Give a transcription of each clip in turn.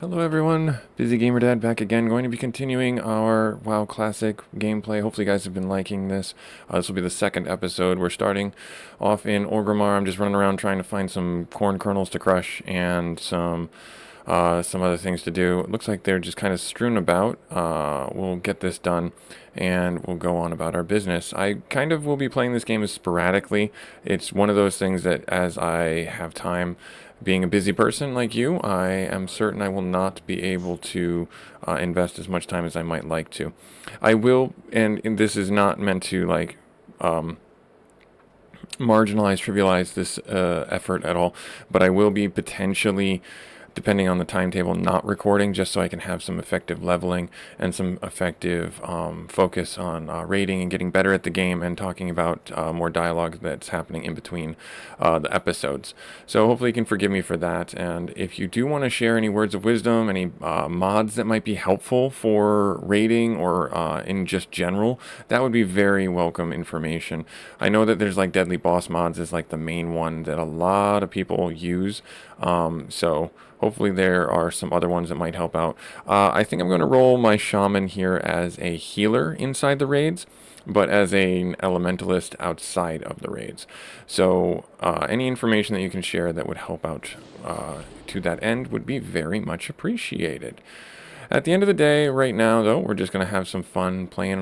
Hello everyone, busygamerdad back again, going to be continuing our WoW Classic gameplay. Hopefully you guys have been liking this. This will be the second episode. We're starting off in Orgrimmar. I'm just running around trying to find some corn kernels to crush and some other things to do. It looks like they're just kind of strewn about. We'll get this done and we'll go on about our business. I kind of will be playing this game as sporadically. It's one of those things that as I have time, being a busy person like you, I am certain I will not be able to invest as much time as I might like to. I will, and this is not meant to like marginalize, trivialize this effort at all, but I will be potentially, depending on the timetable, not recording just so I can have some effective leveling and some effective focus on rating and getting better at the game and talking about more dialogue that's happening in between the episodes. So hopefully you can forgive me for that. And if you do want to share any words of wisdom, any mods that might be helpful for rating or in just general, that would be very welcome information. I know that there's like Deadly Boss mods is like the main one that a lot of people use. So hopefully there are some other ones that might help out. I think I'm going to roll my shaman here as a healer inside the raids, but as an elementalist outside of the raids. So any information that you can share that would help out to that end would be very much appreciated. At the end of the day, right now, though, we're just going to have some fun playing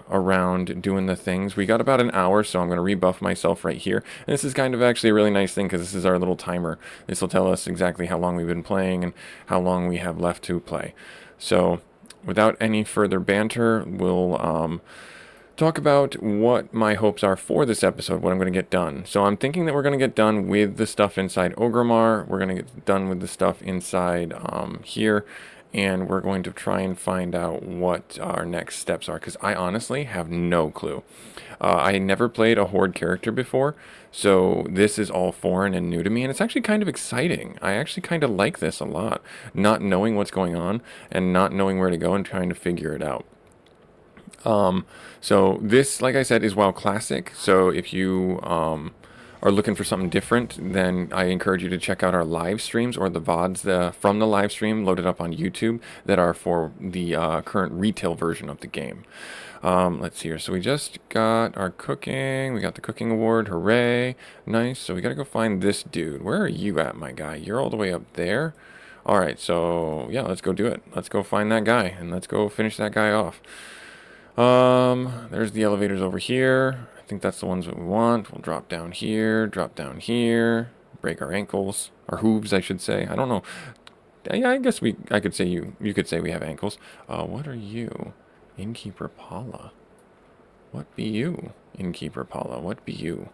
around, doing the things. We got about an hour, so I'm going to rebuff myself right here. And this is kind of actually a really nice thing because this is our little timer. This will tell us exactly how long we've been playing and how long we have left to play. So without any further banter, we'll talk about what my hopes are for this episode, what I'm going to get done. So I'm thinking that we're going to get done with the stuff inside Orgrimmar. We're going to get done with the stuff inside here. And we're going to try and find out what our next steps are, because I honestly have no clue. I never played a Horde character before, so this is all foreign and new to me, and it's actually kind of exciting. I actually kind of like this a lot, not knowing what's going on and not knowing where to go and trying to figure it out. So this, like I said, is WoW Classic, so if you are looking for something different, then I encourage you to check out our live streams or the VODs from the live stream loaded up on YouTube that are for the current retail version of the game. Let's see here. So we just got our cooking. We got the cooking award. Hooray. Nice. So we got to go find this dude. Where are you at, my guy? You're all the way up there. All right. So yeah, let's go do it. Let's go find that guy and let's go finish that guy off. There's the elevators over here. I think that's the ones that we want. We'll drop down here, break our ankles, our hooves, I should say. I don't know. Yeah, I guess I could say you could say we have ankles. What are you? Innkeeper Paula. What be you, Innkeeper Paula? What be you?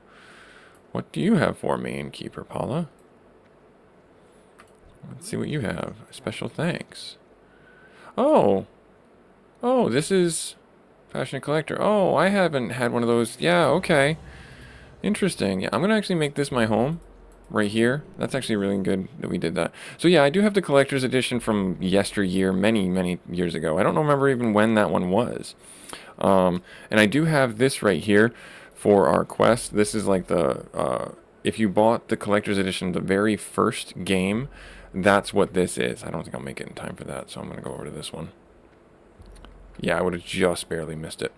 What do you have for me, Innkeeper Paula? Let's see what you have. Special thanks. Oh, this is Passionate Collector. Oh, I haven't had one of those. Yeah, okay. Interesting. Yeah, I'm going to actually make this my home right here. That's actually really good that we did that. So yeah, I do have the collector's edition from yesteryear, many, many years ago. I don't remember even when that one was. And I do have this right here for our quest. This is like the, if you bought the collector's edition, the very first game, that's what this is. I don't think I'll make it in time for that, so I'm going to go over to this one. Yeah, I would have just barely missed it.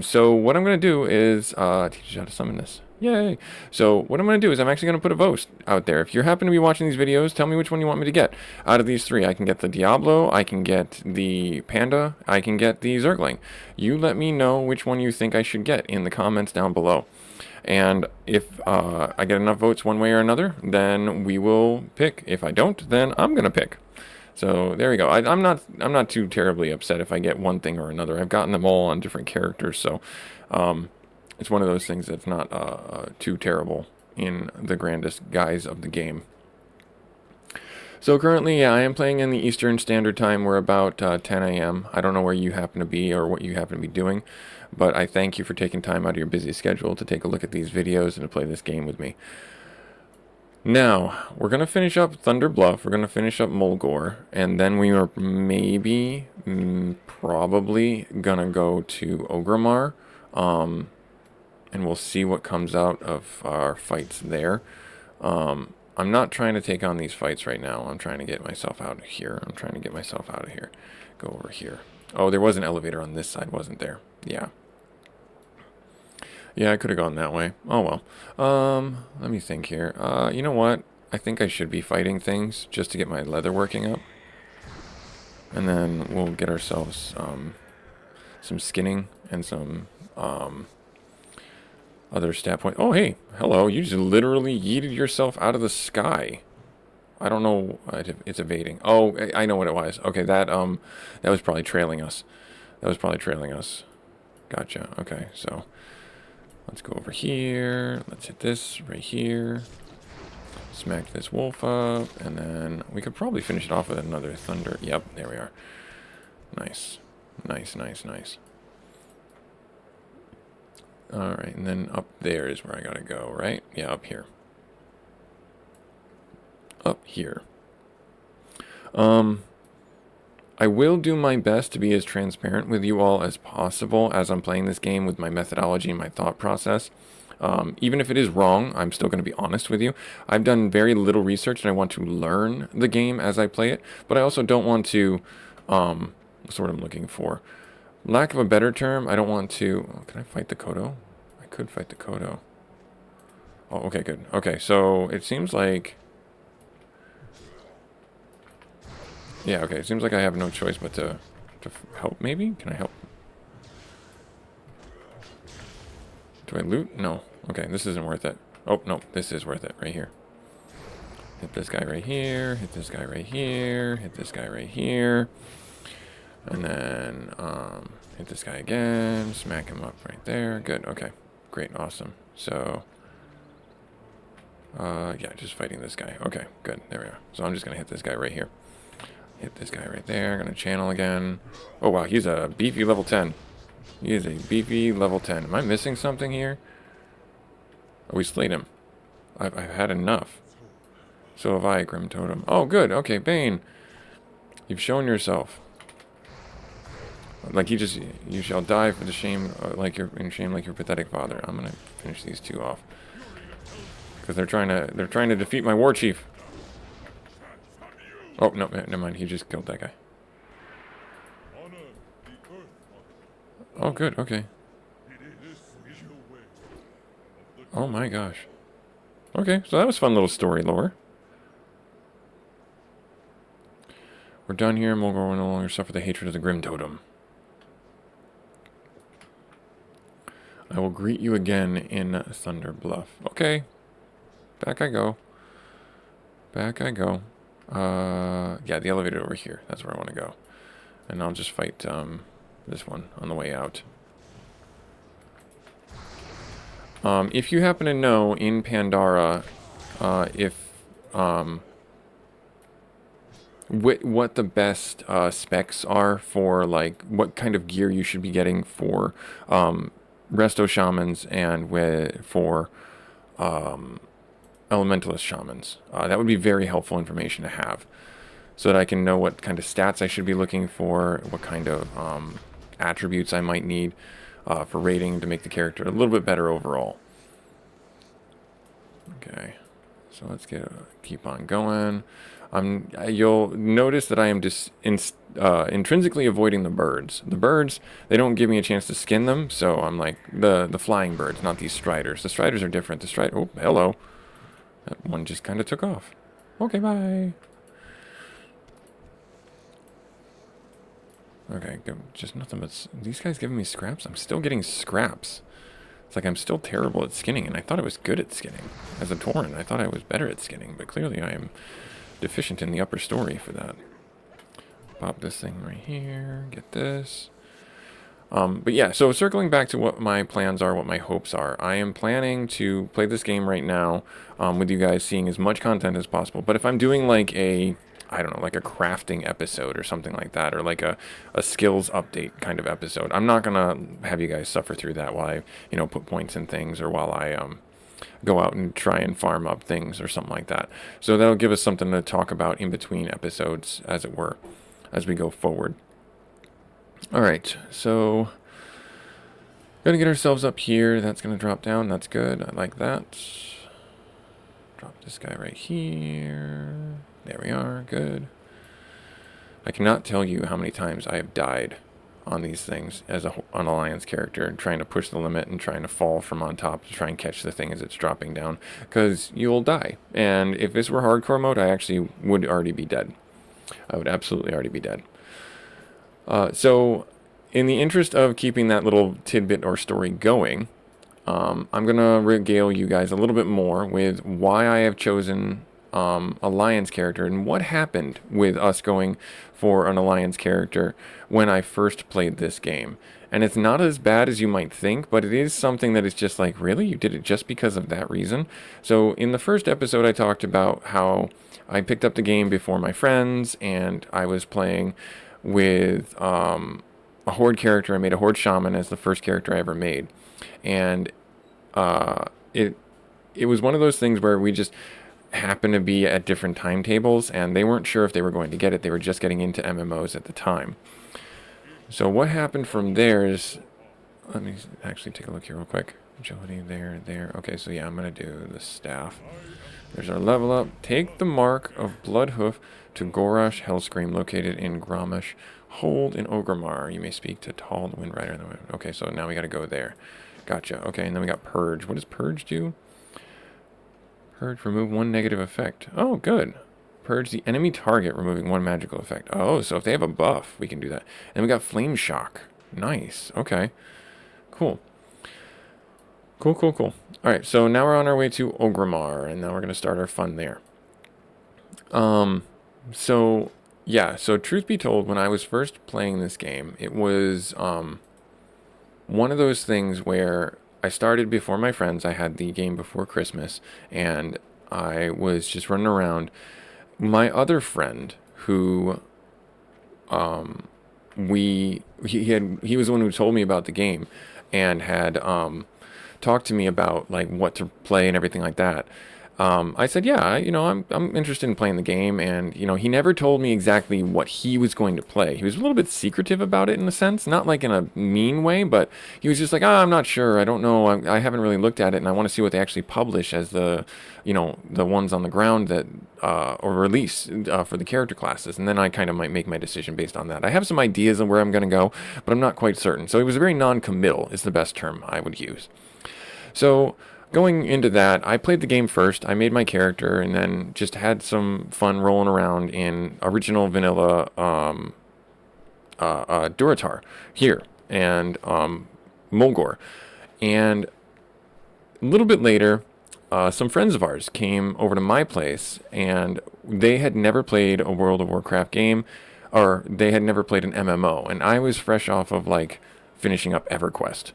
So what I'm going to do is teach you how to summon this. Yay! So what I'm going to do is I'm actually going to put a vote out there. If you happen to be watching these videos, tell me which one you want me to get. Out of these three, I can get the Diablo, I can get the Panda, I can get the Zergling. You let me know which one you think I should get in the comments down below. And if I get enough votes one way or another, then we will pick. If I don't, then I'm going to pick. So there we go. I'm not too terribly upset if I get one thing or another. I've gotten them all on different characters, so it's one of those things that's not too terrible in the grandest guise of the game. So currently, yeah, I am playing in the Eastern Standard Time. We're about 10 a.m. I don't know where you happen to be or what you happen to be doing, but I thank you for taking time out of your busy schedule to take a look at these videos and to play this game with me. Now, we're going to finish up Thunder Bluff, we're going to finish up Mulgore, and then we are maybe, probably going to go to Orgrimmar, and we'll see what comes out of our fights there. I'm not trying to take on these fights right now. I'm trying to get myself out of here. I'm trying to get myself out of here. Go over here. Oh, there was an elevator on this side, wasn't there? Yeah. Yeah, I could have gone that way. Oh well. Let me think here. You know what? I think I should be fighting things just to get my leather working up. And then we'll get ourselves some skinning and some other stat point. Oh, hey. Hello. You just literally yeeted yourself out of the sky. I don't know. It's evading. Oh, I know what it was. Okay, that was probably trailing us. That was probably trailing us. Gotcha. Okay, so let's go over here. Let's hit this right here. Smack this wolf up, and then we could probably finish it off with another thunder. Yep, there we are. Nice. Nice, nice, nice. Alright, and then up there is where I gotta go, right? Yeah, up here. Up here. I will do my best to be as transparent with you all as possible as I'm playing this game with my methodology and my thought process. Even if it is wrong, I'm still going to be honest with you. I've done very little research and I want to learn the game as I play it, but I also don't want to, that's what I'm looking for. Lack of a better term, I don't want to, oh, can I fight the Kodo? I could fight the Kodo. Oh, okay, good. Okay, so it seems like, yeah, okay, it seems like I have no choice but to help, maybe? Can I help? Do I loot? No. Okay, this isn't worth it. Oh, no, this is worth it right here. Hit this guy right here, hit this guy right here, hit this guy right here. And then, hit this guy again, smack him up right there. Good, okay. Great, awesome. So, yeah, just fighting this guy. Okay, good, there we are. So I'm just gonna hit this guy right here. Hit this guy right there, gonna channel again. Oh wow, he's a beefy level 10. He is a beefy level 10. Am I missing something here? Oh, we slayed him. I've had enough. So have I, Grim Totem. Oh, good. Okay, Bane. You've shown yourself. Like you shall die for the shame, like your pathetic father. I'm gonna finish these two off because they're trying to defeat my Warchief. Oh no, never mind. He just killed that guy. Oh, good. Okay. Oh my gosh. Okay, so that was fun little story lore. We're done here, and we'll no longer suffer the hatred of the Grim Totem. I will greet you again in Thunder Bluff. Okay. Back I go. Back I go. Yeah, the elevator over here. That's where I want to go. And I'll just fight, this one on the way out. If you happen to know in Pandora, what the best specs are for, like, what kind of gear you should be getting for resto shamans and for elementalist shamans, that would be very helpful information to have, so that I can know what kind of stats I should be looking for, what kind of attributes I might need for rating to make the character a little bit better overall. Okay, so let's keep on going. You'll notice that I am just intrinsically avoiding the birds. The birds, they don't give me a chance to skin them, so I'm like the flying birds, not these striders. The striders are different. Oh, hello. That one just kind of took off. Okay, bye. Okay, just nothing but... These guys giving me scraps? I'm still getting scraps. It's like I'm still terrible at skinning, and I thought I was good at skinning. As a Tauren, I thought I was better at skinning, but clearly I am deficient in the upper story for that. Pop this thing right here, get this. But yeah, so circling back to what my plans are, what my hopes are, I am planning to play this game right now with you guys, seeing as much content as possible. But if I'm doing like I don't know, like a crafting episode or something like that, or like a skills update kind of episode, I'm not gonna have you guys suffer through that while I, put points in things, or while I go out and try and farm up things or something like that. So that'll give us something to talk about in between episodes, as it were, as we go forward. Alright, so gonna get ourselves up here. That's gonna drop down. That's good. I like that. Drop this guy right here. There we are. Good. I cannot tell you how many times I have died on these things as an alliance character, trying to push the limit and trying to fall from on top to try and catch the thing as it's dropping down, because you'll die. And if this were hardcore mode, I actually would already be dead. I would absolutely already be dead. So in the interest of keeping that little tidbit or story going, I'm going to regale you guys a little bit more with why I have chosen Alliance character and what happened with us going for an Alliance character when I first played this game. And it's not as bad as you might think, but it is something that is just like, really? You did it just because of that reason? So in the first episode, I talked about how I picked up the game before my friends, and I was playing with a Horde character. I made a Horde Shaman as the first character I ever made. And it was one of those things where we just happened to be at different timetables, and they weren't sure if they were going to get it. They were just getting into MMOs at the time. So what happened from there is, let me actually take a look here real quick. Agility there. Okay, so yeah, I'm going to do the staff. There's our level up. Take the mark of Bloodhoof to Gorash Hellscream, located in Grommash. Hold in Ogremar. You may speak to Tall, the Wind Rider. Okay, so now we got to go there. Gotcha. Okay, and then we got Purge. What does Purge do? Purge, remove one negative effect. Oh, good. Purge the enemy target, removing one magical effect. Oh, so if they have a buff, we can do that. And we got Flame Shock. Nice. Okay. Cool. Cool. Alright, so now we're on our way to Ogremar, and now we're going to start our fun there. So truth be told, when I was first playing this game, it was one of those things where I started before my friends. I had the game before Christmas, and I was just running around. My other friend, who he was the one who told me about the game, and had talked to me about like what to play and everything like that. I said, yeah, I'm interested in playing the game, and he never told me exactly what he was going to play. He was a little bit secretive about it in a sense, not like in a mean way, but he was just like, I'm not sure, I don't know, I haven't really looked at it, and I want to see what they actually publish as the ones on the ground that or release for the character classes, and then I kind of might make my decision based on that. I have some ideas on where I'm going to go, but I'm not quite certain. So it was very non-committal is the best term I would use. So going into that, I played the game first, I made my character, and then just had some fun rolling around in original vanilla Duratar here, and Mulgore. And a little bit later, some friends of ours came over to my place, and they had never played a World of Warcraft game, or they had never played an MMO, and I was fresh off of, like, finishing up EverQuest.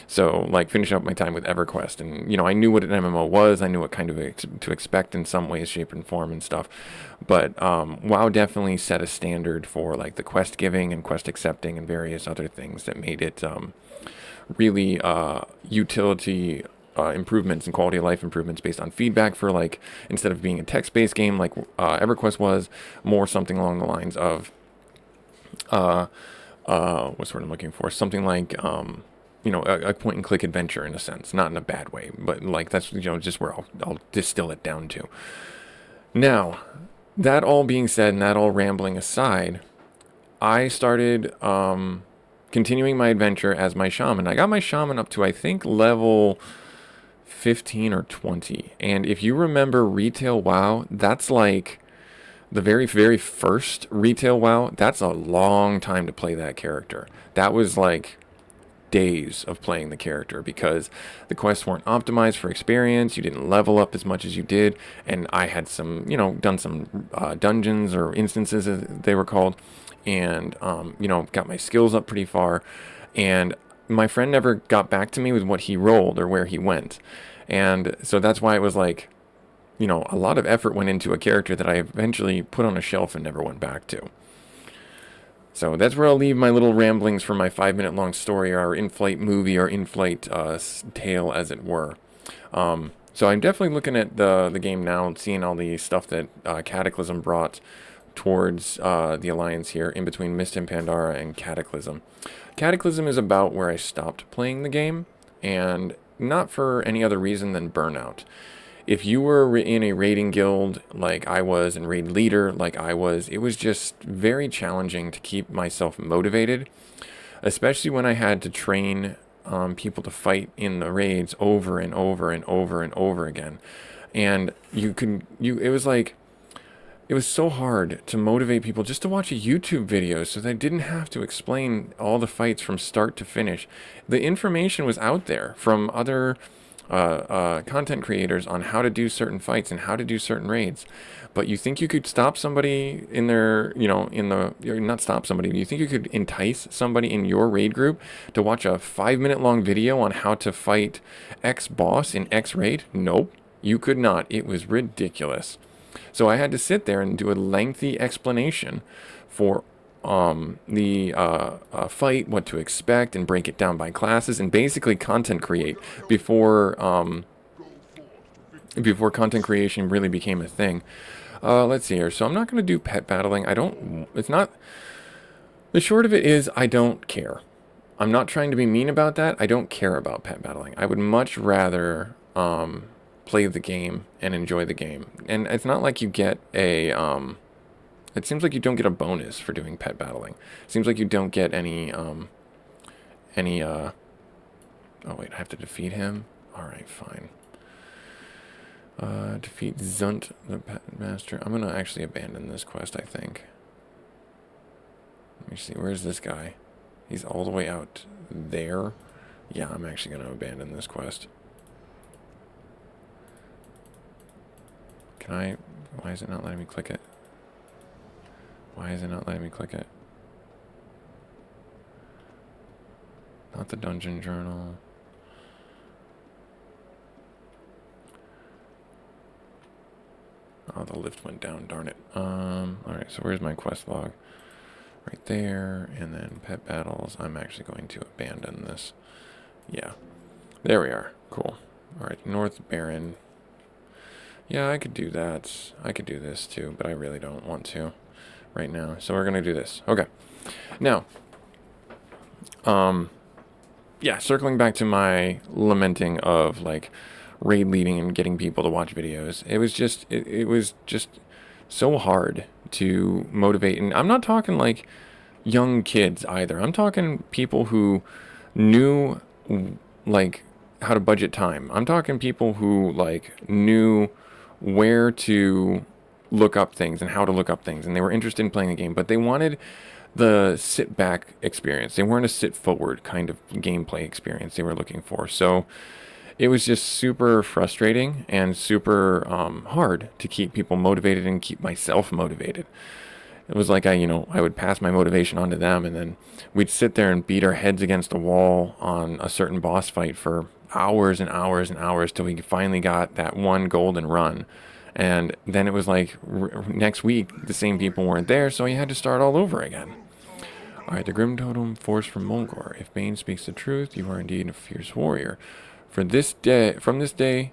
So, like, finishing up my time with EverQuest, and, I knew what an MMO was, I knew what kind of to expect in some ways, shape, and form and stuff, but WoW definitely set a standard for, like, the quest giving and quest accepting and various other things that made it really utility improvements and quality of life improvements based on feedback for, like, instead of being a text-based game like EverQuest was, more something along the lines of, what's the word I'm looking for? Something like, a point-and-click adventure in a sense, not in a bad way, but like that's just where I'll distill it down to. Now, that all being said, and that all rambling aside, I started continuing my adventure as my shaman. I got my shaman up to, I think, level 15 or 20, and if you remember retail WoW, that's like the very, very first retail WoW. That's a long time to play that character. That was like days of playing the character because the quests weren't optimized for experience. You didn't level up as much as you did, and I had some, done some dungeons or instances as they were called, and got my skills up pretty far. And my friend never got back to me with what he rolled or where he went, and so that's why it was like, a lot of effort went into a character that I eventually put on a shelf and never went back to. So that's where I'll leave my little ramblings for my 5-minute long story, or in-flight movie, or in-flight tale, as it were. So I'm definitely looking at the game now and seeing all the stuff that Cataclysm brought towards the Alliance here, in between Mist and Pandora and Cataclysm. Cataclysm is about where I stopped playing the game, and not for any other reason than burnout. if you were in a raiding guild like I was and raid leader like I was, it was just very challenging to keep myself motivated, especially when I had to train people to fight in the raids over and over and over and over again. And it was like, it was so hard to motivate people just to watch a YouTube video so they didn't have to explain all the fights from start to finish. The information was out there from other content creators on how to do certain fights and how to do certain raids. But you think you could stop somebody in their, not stop somebody, you think you could entice somebody in your raid group to watch a 5-minute long video on how to fight X boss in X raid? Nope, you could not. It was ridiculous. So I had to sit there and do a lengthy explanation for the fight, what to expect, and break it down by classes, and basically content create before content creation really became a thing. Let's see here. So I'm not going to do pet battling. It's not, the short of it is I don't care. I'm not trying to be mean about that. I don't care about pet battling. I would much rather play the game and enjoy the game. And it's not like you get it seems like you don't get a bonus for doing pet battling. It seems like you don't get any, oh wait, I have to defeat him? Alright, fine. Defeat Zunt, the pet master. I'm gonna actually abandon this quest, I think. Let me see, where's this guy? He's all the way out there. Yeah, I'm actually gonna abandon this quest. Why is it not letting me click it? Why is it not letting me click it? Not the dungeon journal. Oh, the lift went down, darn it. Alright, so where's my quest log? Right there, and then pet battles. I'm actually going to abandon this. Yeah. There we are. Cool. Alright, North Baron. Yeah, I could do that. I could do this too, but I really don't want to right now. So we're gonna do this. Okay. Now, yeah, circling back to my lamenting of like raid leading and getting people to watch videos. It was just so hard to motivate. And I'm not talking like young kids either. I'm talking people who knew like how to budget time. I'm talking people who like knew where to look up things and how to look up things, and they were interested in playing the game, but they wanted the sit back experience. They weren't a sit forward kind of gameplay experience they were looking for. So it was just super frustrating and super hard to keep people motivated and keep myself motivated. It was like I would pass my motivation on to them, and then we'd sit there and beat our heads against a wall on a certain boss fight for hours and hours and hours till we finally got that one golden run. And then it was like next week the same people weren't there, so you had to start all over again. Alright, the Grim Totem Force from Mulgore. If Bane speaks the truth, you are indeed a fierce warrior. From this day,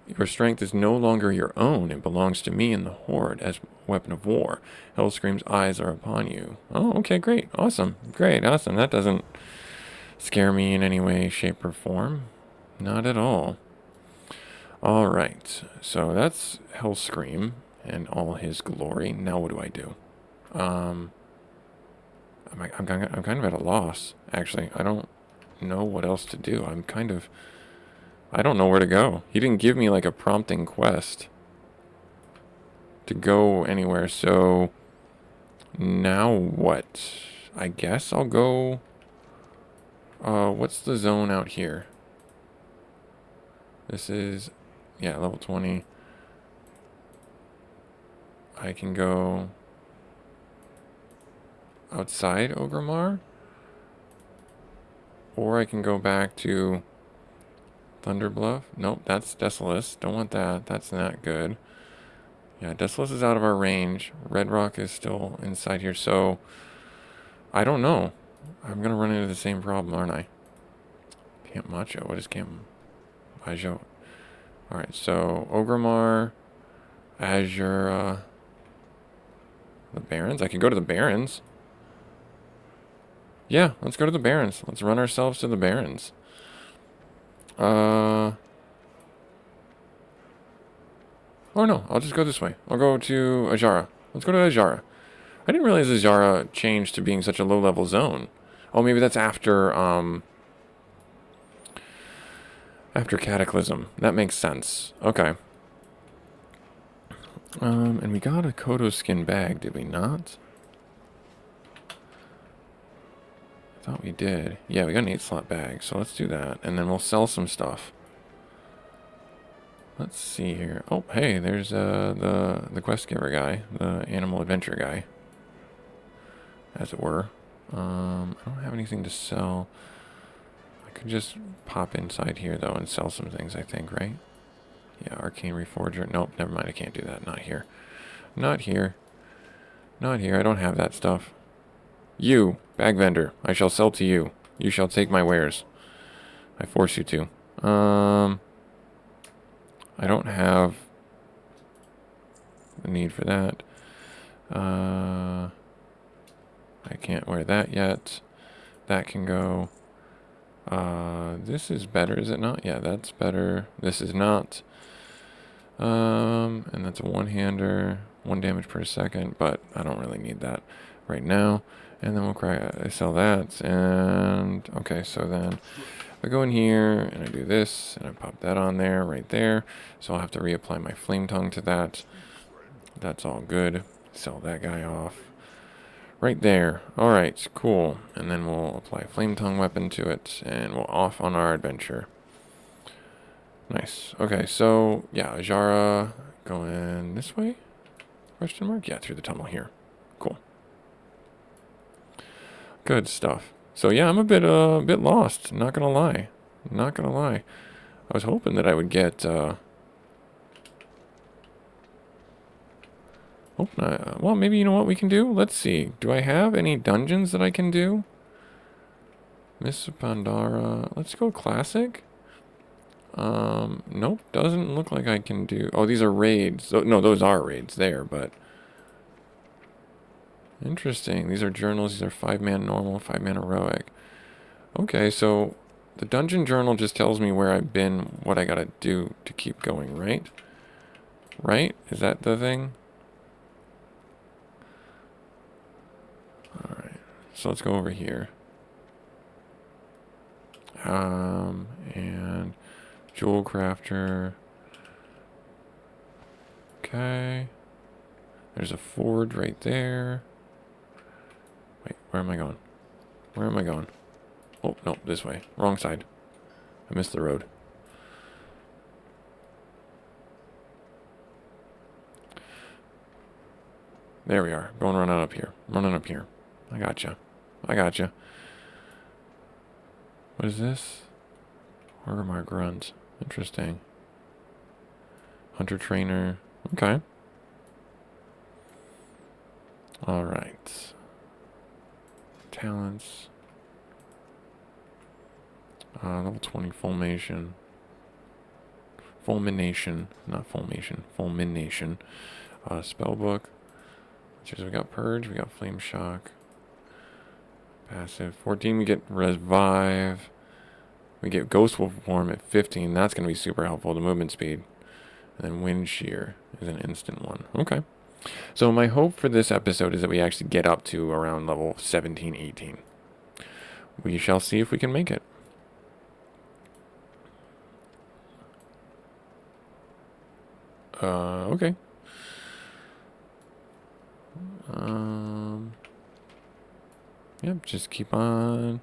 your strength is no longer your own. It belongs to me and the Horde as a weapon of war. Hellscream's eyes are upon you. Oh, okay, great. Awesome. Great, awesome. That doesn't scare me in any way, shape, or form. Not at all. Alright, so that's Hellscream and all his glory. Now what do I do? I'm kind of at a loss, actually. I don't know what else to do. I don't know where to go. He didn't give me like a prompting quest to go anywhere, so now what? I guess I'll go, what's the zone out here? This is, yeah, level 20. I can go outside Ogremar, or I can go back to Thunderbluff. Nope, that's Desolus. Don't want that. That's not good. Yeah, Desolus is out of our range. Red Rock is still inside here, so I don't know. I'm gonna run into the same problem, aren't I? Camp Macho. What is Camp Macho? Alright, so Ogremar, Azure, the Barrens. I can go to the Barrens. Yeah, let's go to the Barrens. Let's run ourselves to the Barrens. Oh no, I'll just go this way. I'll go to Ajara. Let's go to Ajara. I didn't realize Ajara changed to being such a low-level zone. Oh, maybe that's after Cataclysm. That makes sense. Okay. And we got a Kodo skin bag, did we not? I thought we did. Yeah, we got an 8-slot bag, so let's do that. And then we'll sell some stuff. Let's see here. Oh, hey, there's the quest giver guy, the animal adventure guy, as it were. I don't have anything to sell. I could just pop inside here, though, and sell some things, I think, right? Yeah, arcane reforger. Nope, never mind, I can't do that. Not here. Not here. Not here. I don't have that stuff. You, bag vendor, I shall sell to you. You shall take my wares. I force you to. I don't have the need for that. I can't wear that yet. That can go. This is better, is it not? Yeah, that's better. This is not. And that's a one-hander, 1 damage per second, but I don't really need that right now. And then we'll sell that, and okay, so then if I go in here and I do this and I pop that on there, right there, so I'll have to reapply my flame tongue to that. That's all good. Sell that guy off. Right there. Alright, cool. And then we'll apply flame tongue weapon to it, and we'll off on our adventure. Nice. Okay, so yeah, Ajara going this way? Question mark? Yeah, through the tunnel here. Cool. Good stuff. So yeah, I'm a bit lost. Not gonna lie. Not gonna lie. I was hoping that I would get. Well, maybe you know what we can do. Let's see. Do I have any dungeons that I can do? Miss Pandara. Let's go classic. Nope. Doesn't look like I can do. Oh, these are raids. No, those are raids there, but. Interesting. These are journals. These are 5-man normal, 5-man heroic. Okay, so the dungeon journal just tells me where I've been, what I gotta do to keep going, right? Right? Is that the thing? Alright. So let's go over here. And Jewel Crafter. Okay. There's a forge right there. Wait, where am I going? Where am I going? Oh, no, this way. Wrong side. I missed the road. There we are. Going running up here. Running up here. I gotcha. I gotcha. What is this? Where are my grunts? Interesting. Hunter trainer. Okay. Alright. Talents. Level 20 fulmination. Fulmination. Not fulmination. Fulmination. Spellbook. So we got Purge. We got Flame Shock. Passive. 14 we get Revive. We get Ghost Wolf form at 15. That's going to be super helpful. The movement speed. And then Wind Shear is an instant one. Okay. So my hope for this episode is that we actually get up to around level 17, 18. We shall see if we can make it. Okay. Yep, just keep on.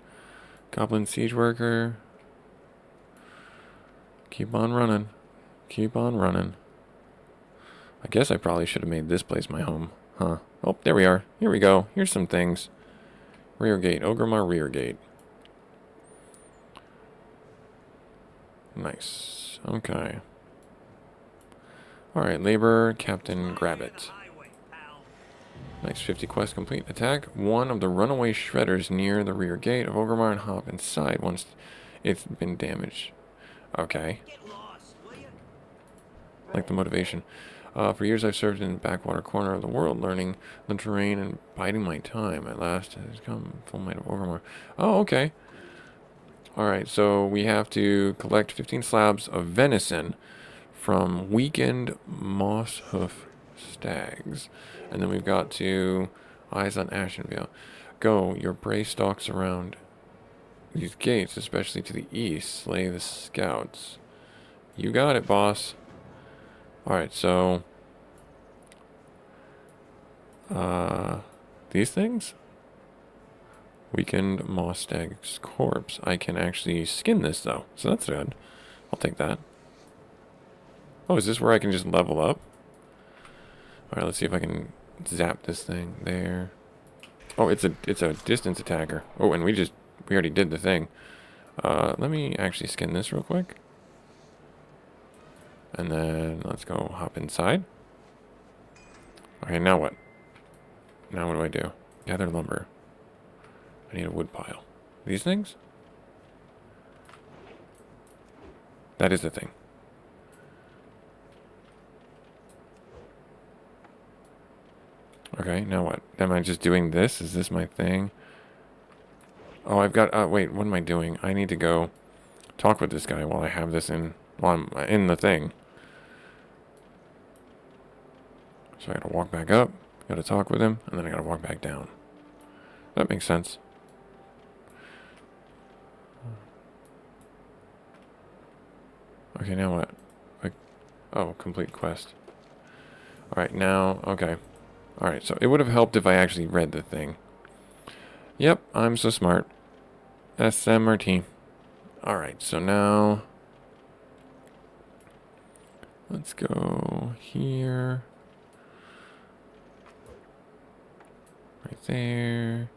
Goblin Siege Worker. Keep on running. Keep on running. I guess I probably should have made this place my home. Huh. Oh, there we are. Here we go. Here's some things. Rear gate. Ogremar rear gate. Nice. Okay. Alright, labor, captain, grab it. Nice, 50 quests complete. Attack one of the runaway shredders near the rear gate of Ogremar and hop inside once it's been damaged. Okay. Like the motivation. For years I've served in the backwater corner of the world, learning the terrain and biding my time. At last has come full might of Ogremar. Oh, okay. Alright, so we have to collect 15 slabs of venison from weakened moss hoof stags. And then we've got to eyes on Ashenvale. Go, your prey stalks around these gates, especially to the east. Slay the scouts. You got it, boss. Alright, so... these things? Weakened moss stag's corpse. I can actually skin this, though. So that's good. I'll take that. Oh, is this where I can just level up? Alright, let's see if I can zap this thing. There. Oh, it's a distance attacker. Oh, and we already did the thing. Let me actually skin this real quick. And then let's go hop inside. Okay, now what? Now what do I do? Gather lumber. I need a wood pile. These things? That is the thing. Okay, now what? Am I just doing this? Is this my thing? Oh, I've got... wait, what am I doing? I need to go talk with this guy while I have this in... while I'm in the thing. So I gotta walk back up, gotta talk with him, and then I gotta walk back down. That makes sense. Okay, now what? Oh, complete quest. Alright, now... okay. Alright, so it would have helped if I actually read the thing. Yep, I'm so smart. SMRT. Alright, so now... let's go here. Right there.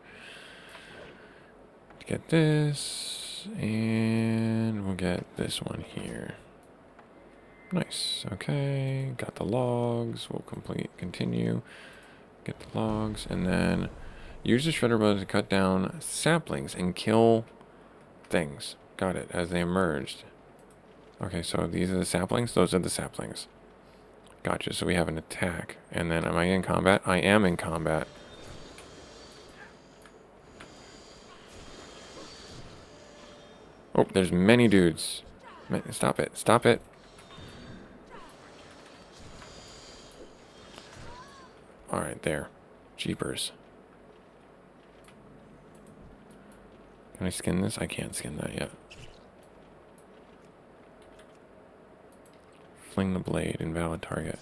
Get this. And we'll get this one here. Nice. Okay. Got the logs. We'll continue. Get the logs. And then use the shredder button to cut down saplings and kill things. Got it. As they emerged. Okay, so these are the saplings? Those are the saplings. Gotcha. So we have an attack. And then am I in combat? I am in combat. Oh, there's many dudes. Stop it. Stop it. Alright, there. Jeepers. Can I skin this? I can't skin that yet. Fling the blade. Invalid target.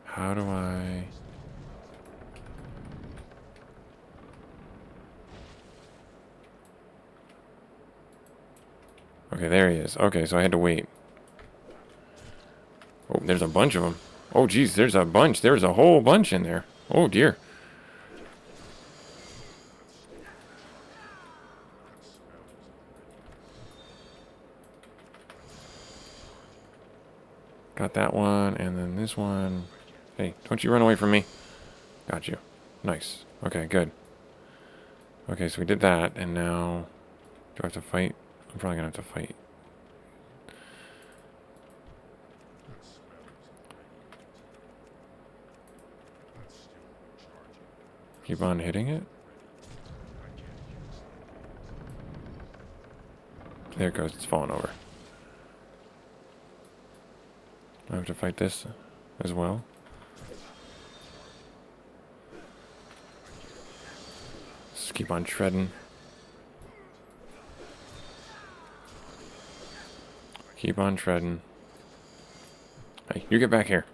How do I... okay, there he is. Okay, so I had to wait. Oh, there's a bunch of them. Oh, geez, there's a bunch. There's a whole bunch in there. Oh, dear. Got that one, and then this one. Hey, don't you run away from me. Got you. Nice. Okay, good. Okay, so we did that, and now... do I have to fight? I'm probably gonna have to fight. Keep on hitting it. There it goes. It's falling over. I have to fight this as well. Just keep on treading. Keep on treading. Hey, you get back here.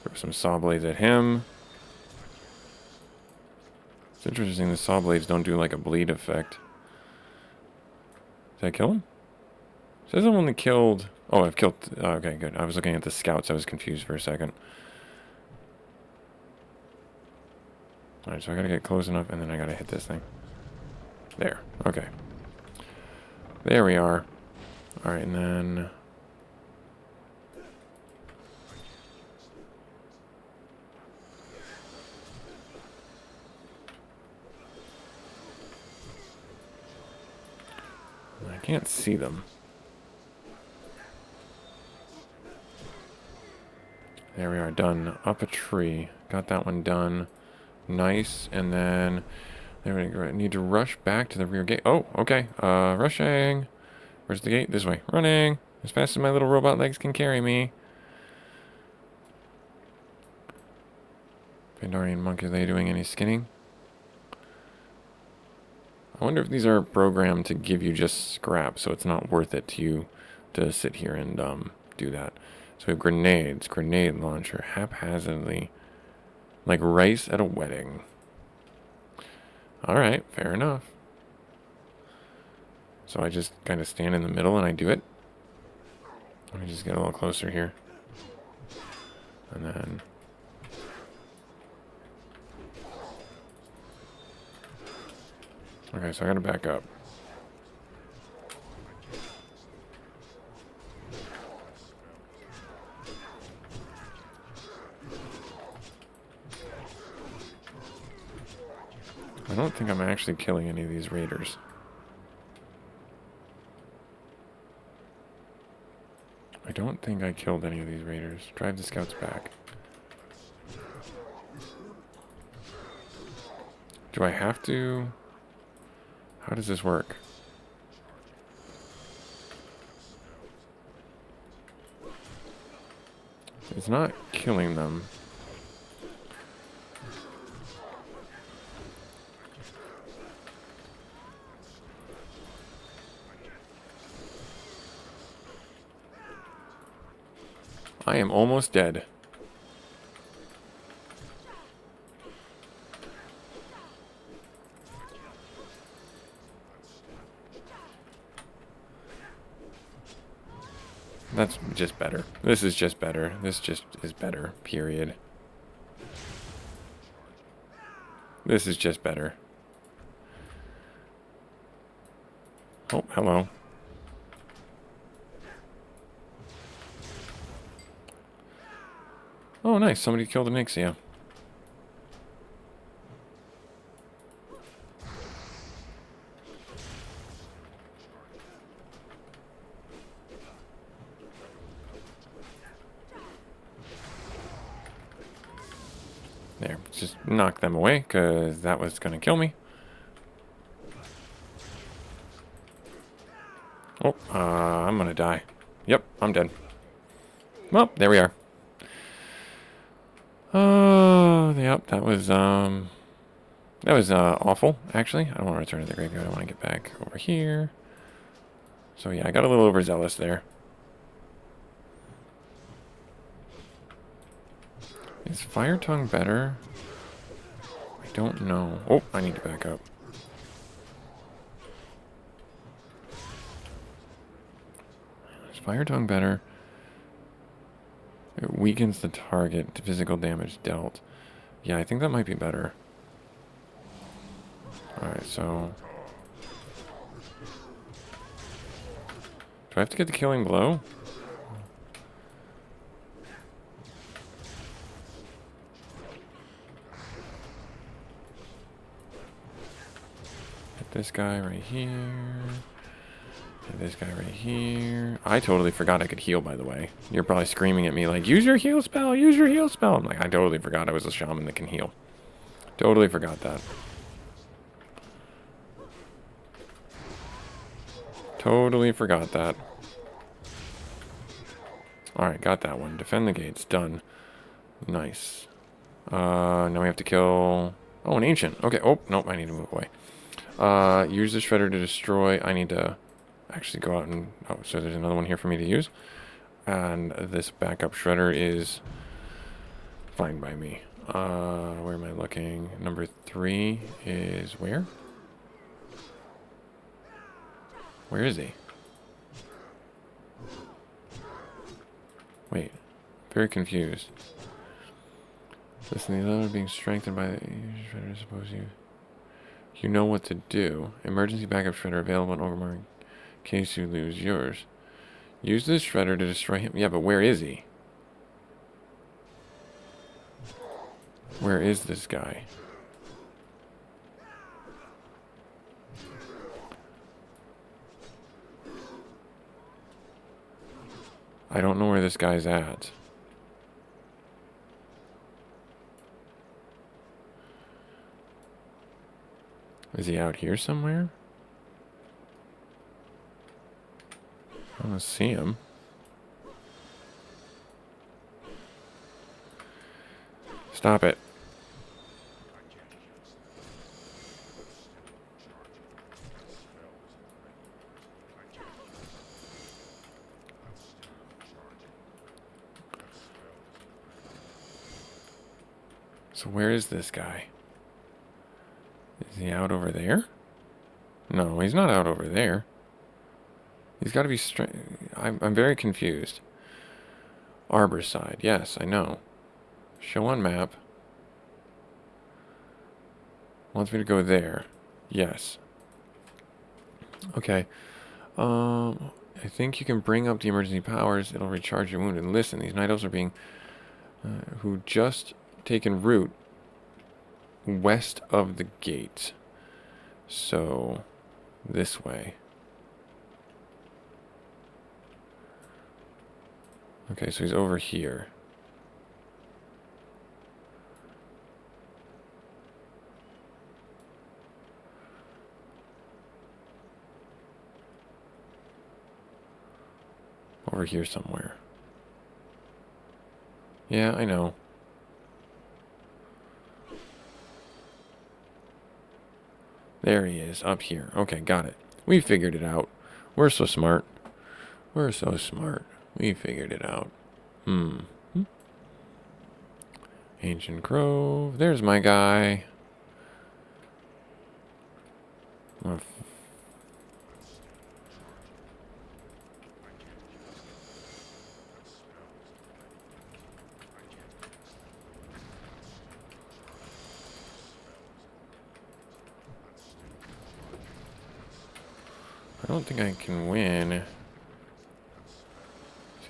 Throw some saw blades at him. It's interesting the saw blades don't do like a bleed effect. Did I kill him? It says I've only killed... oh, I've killed... oh, okay, good. I was looking at the scouts. I was confused for a second. Alright, so I gotta get close enough, and then I gotta hit this thing. There. Okay. There we are. Alright, and then... I can't see them. There we are, done. Up a tree. Got that one done. Nice. And then there we go. I need to rush back to the rear gate. Oh, okay. Rushing. Where's the gate? This way. Running! As fast as my little robot legs can carry me. Pandorian monk, are they doing any skinning? I wonder if these are programmed to give you just scrap, so it's not worth it to you to sit here and do that. So we have grenades, grenade launcher, haphazardly, like rice at a wedding. Alright, fair enough. So I just kind of stand in the middle and I do it. Let me just get a little closer here. And then... Okay, so I gotta back up. I don't think I'm actually killing any of these raiders. I don't think I killed any of these raiders. Drive the scouts back. Do I have to? How does this work? It's not killing them. I am almost dead. That's just better. This is just better. This just is better, period. This is just better. Oh, hello. Oh, nice. Somebody killed an Ixia. There. Just knock them away, because that was going to kill me. Oh, I'm going to die. Yep, I'm dead. Well, there we are. Oh, yep, that was awful, actually. I don't want to return to the graveyard. I want to get back over here. So, yeah, I got a little overzealous there. Is Fire Tongue better? I don't know. Oh, I need to back up. Is Fire Tongue better? It weakens the target to physical damage dealt. Yeah, I think that might be better. Alright, so... Do I have to get the killing blow? Hit this guy right here. Hit this guy right here. I totally forgot I could heal, by the way. You're probably screaming at me like, use your heal spell, use your heal spell. I'm like, I totally forgot I was a shaman that can heal. Totally forgot that. Totally forgot that. Alright, got that one. Defend the gates. Done. Nice. Now we have to kill... Oh, an ancient. Okay. Oh, nope. I need to move away. Use the shredder to destroy. I need to actually go out and... Oh, so there's another one here for me to use. And this backup shredder is fine by me. Where am I looking? Number 3 is where? Where is he? Wait. Very confused. Listen, the other being strengthened by the shredder, suppose you know what to do. Emergency backup shredder available in Orgrimmar in case you lose yours. Use this shredder to destroy him. Yeah, but where is he? Where is this guy? I don't know where this guy's at. Is he out here somewhere? don't see him. Stop it. So where is this guy? Is he out over there? No, he's not out over there. He's got to be straight. I'm very confused. Arbor side. Yes, I know. Show on map. Wants me to go there. Yes. Okay. I think you can bring up the emergency powers. It'll recharge your wound. And listen, these night elves are being... who just taken root west of the gate. So, this way. Okay, so he's over here. Over here somewhere. Yeah, I know. There he is, up here. Okay, got it. We figured it out. We're so smart. We're so smart. We figured it out. Ancient Grove. There's my guy. I don't think I can win.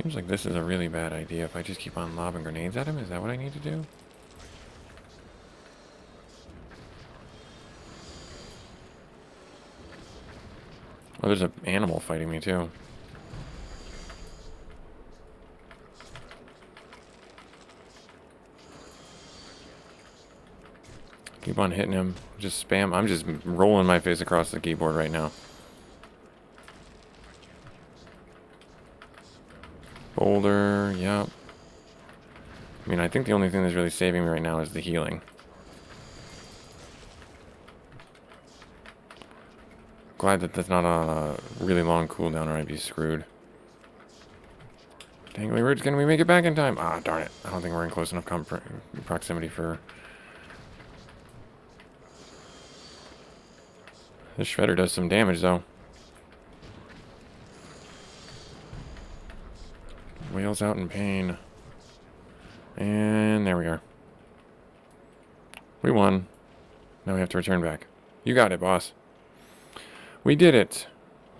Seems like this is a really bad idea if I just keep on lobbing grenades at him. Is that what I need to do? Oh, there's an animal fighting me too. Keep on hitting him. Just spam. I'm just rolling my face across the keyboard right now. Boulder, yep. I mean, I think the only thing that's really saving me right now is the healing. Glad that that's not on a really long cooldown or I'd be screwed. Dangly roots, can we make it back in time? Ah, darn it. I don't think we're in close enough proximity for... This shredder does some damage, though. Whale's out in pain. And there we are. We won. Now we have to return back. You got it, boss. We did it.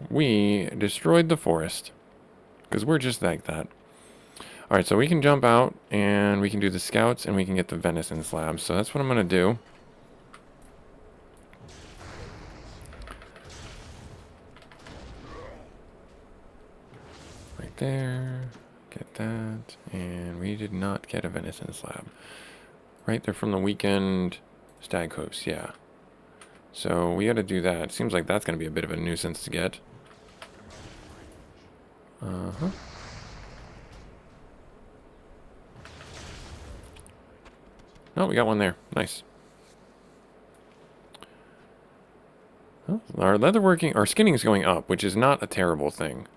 We destroyed the forest. Because we're just like that. Alright, so we can jump out, and we can do the scouts, and we can get the venison slabs. So that's what I'm going to do. Right there. Get that. And we did not get a venison slab. Right, they're from the weekend stag hoofs, yeah. So we got to do that. Seems like that's going to be a bit of a nuisance to get. Uh-huh. Oh, we got one there. Nice. Well, our leatherworking, our skinning is going up, which is not a terrible thing.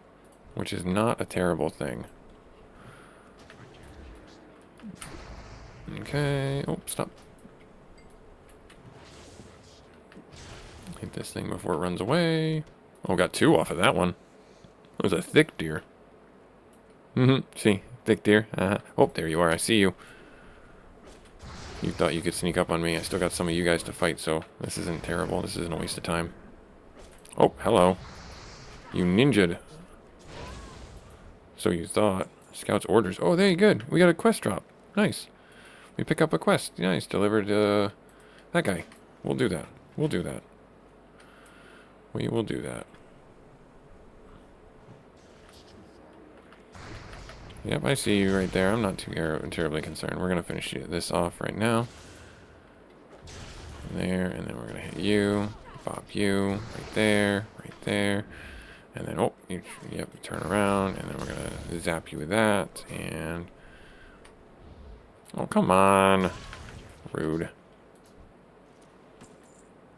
Which is not a terrible thing. Okay. Oh, stop. Hit this thing before it runs away. Oh, got two off of that one. That was a thick deer. See? Thick deer. Oh, there you are. I see you. You thought you could sneak up on me. I still got some of you guys to fight, so this isn't terrible. This isn't a waste of time. Oh, hello. You ninja'd. So you thought. Scout's orders. Oh, there you good. We got a quest drop. Nice. We pick up a quest. Nice. Delivered that guy. We'll do that. We'll do that. We will do that. Yep, I see you right there. I'm not too terribly concerned. We're going to finish this off right now. There, and then we're going to hit you. Bop you. Right there. Right there. And then, oh, yep, turn around, and then we're going to zap you with that, and... Oh, come on. Rude.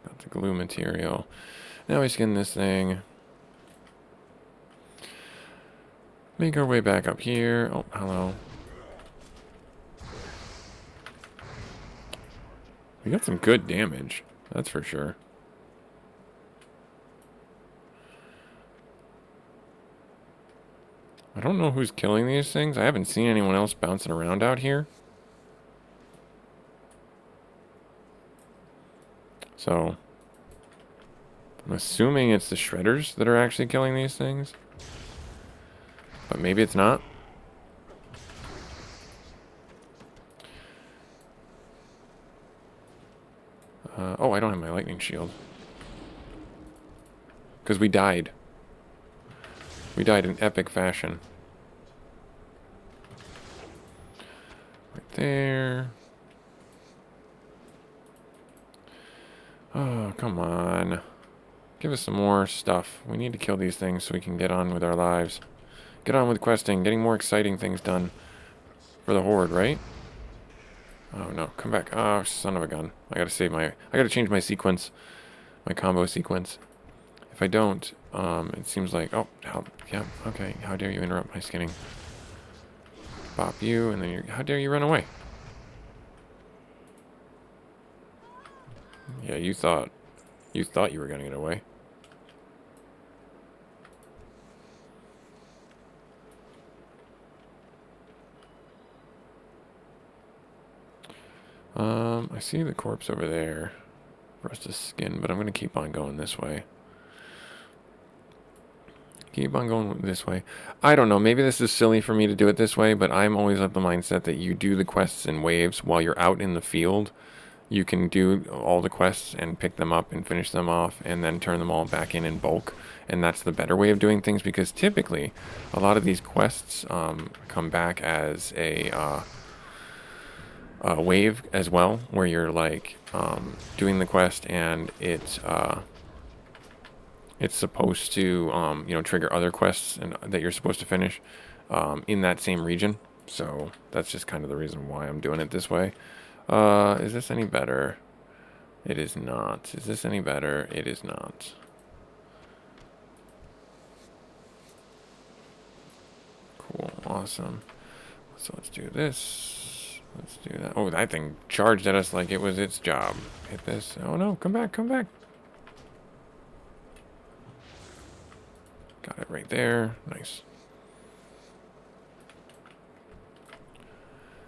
Got the glue material. Now we skin this thing. Make our way back up here. Oh, hello. We got some good damage. That's for sure. I don't know who's killing these things. I haven't seen anyone else bouncing around out here. So, I'm assuming it's the shredders that are actually killing these things. But maybe it's not. Oh, I don't have my lightning shield. Because we died. We died in epic fashion. Right there. Oh, come on. Give us some more stuff. We need to kill these things so we can get on with our lives. Get on with questing, getting more exciting things done for the Horde, right? Oh no, come back. Oh, son of a gun. I gotta change my sequence. My combo sequence. If I don't, it seems like, oh, yeah, okay. How dare you interrupt my skinning? Bop you, and then how dare you run away? Yeah, you thought you were gonna get away. I see the corpse over there for us to skin, but I'm gonna keep on going this way. Keep on going this way. I don't know, maybe this is silly for me to do it this way, but I'm always of the mindset that you do the quests in waves while you're out in the field. You can do all the quests and pick them up and finish them off and then turn them all back in bulk. And that's the better way of doing things, because typically a lot of these quests come back as a wave as well, where you're like doing the quest and it's supposed to trigger other quests and that you're supposed to finish in that same region. So that's just kind of the reason why I'm doing it this way. Is this any better? It is not. Is this any better? It is not. Cool. Awesome. So let's do this. Let's do that. Oh, that thing charged at us like it was its job. Hit this. Oh no, come back, come back. Got it right there. Nice.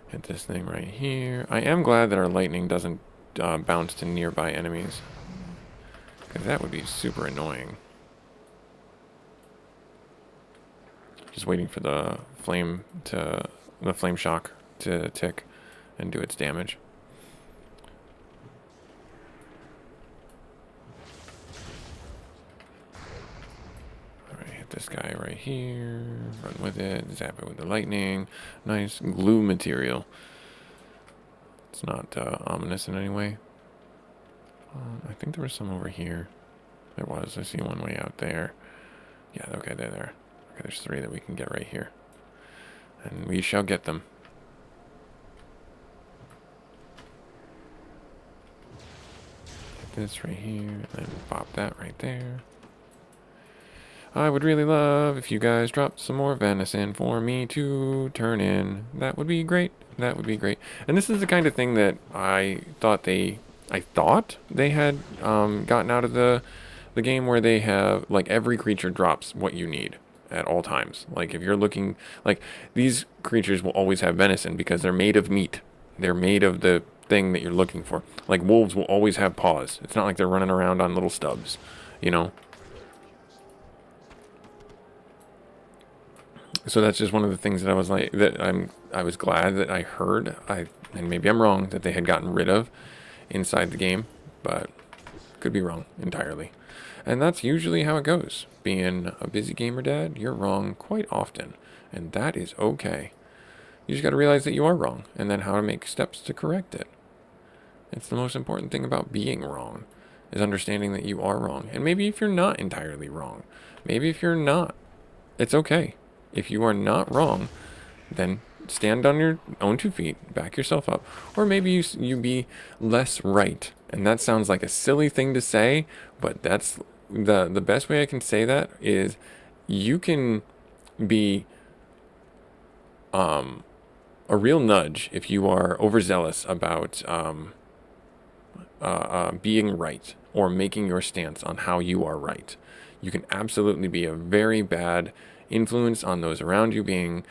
Hit this thing right here. I am glad that our lightning doesn't bounce to nearby enemies, because that would be super annoying. Just waiting for the flame shock to tick and do its damage. Alright, hit this guy right here. Run with it. Zap it with the lightning. Nice glue material. It's not ominous in any way. I think there was some over here. There was. I see one way out there. Yeah, okay, they're there. Okay, there's 3 that we can get right here. And we shall get them. Hit this right here, and pop that right there. I would really love if you guys dropped some more venison for me to turn in. That would be great. That would be great. And this is the kind of thing that I thought they had gotten out of the game, where they have, like, every creature drops what you need at all times. Like, if you're looking, like, these creatures will always have venison because they're made of meat. They're made of the thing that you're looking for. Like, wolves will always have paws. It's not like they're running around on little stubs, you know? So that's just one of the things that I was like, I was glad that I heard, and maybe I'm wrong, that they had gotten rid of inside the game, but could be wrong entirely. And that's usually how it goes. Being a busy gamer dad, you're wrong quite often, and that is okay. You just got to realize that you are wrong, and then how to make steps to correct it. It's the most important thing about being wrong. is understanding that you are wrong. And maybe if you're not entirely wrong, maybe if you're not, it's okay. If you are not wrong, then stand on your own 2 feet, back yourself up. Or maybe you be less right. And that sounds like a silly thing to say, but that's the best way I can say that is you can be a real nudge if you are overzealous about being right or making your stance on how you are right. You can absolutely be a very bad influence on those around you, being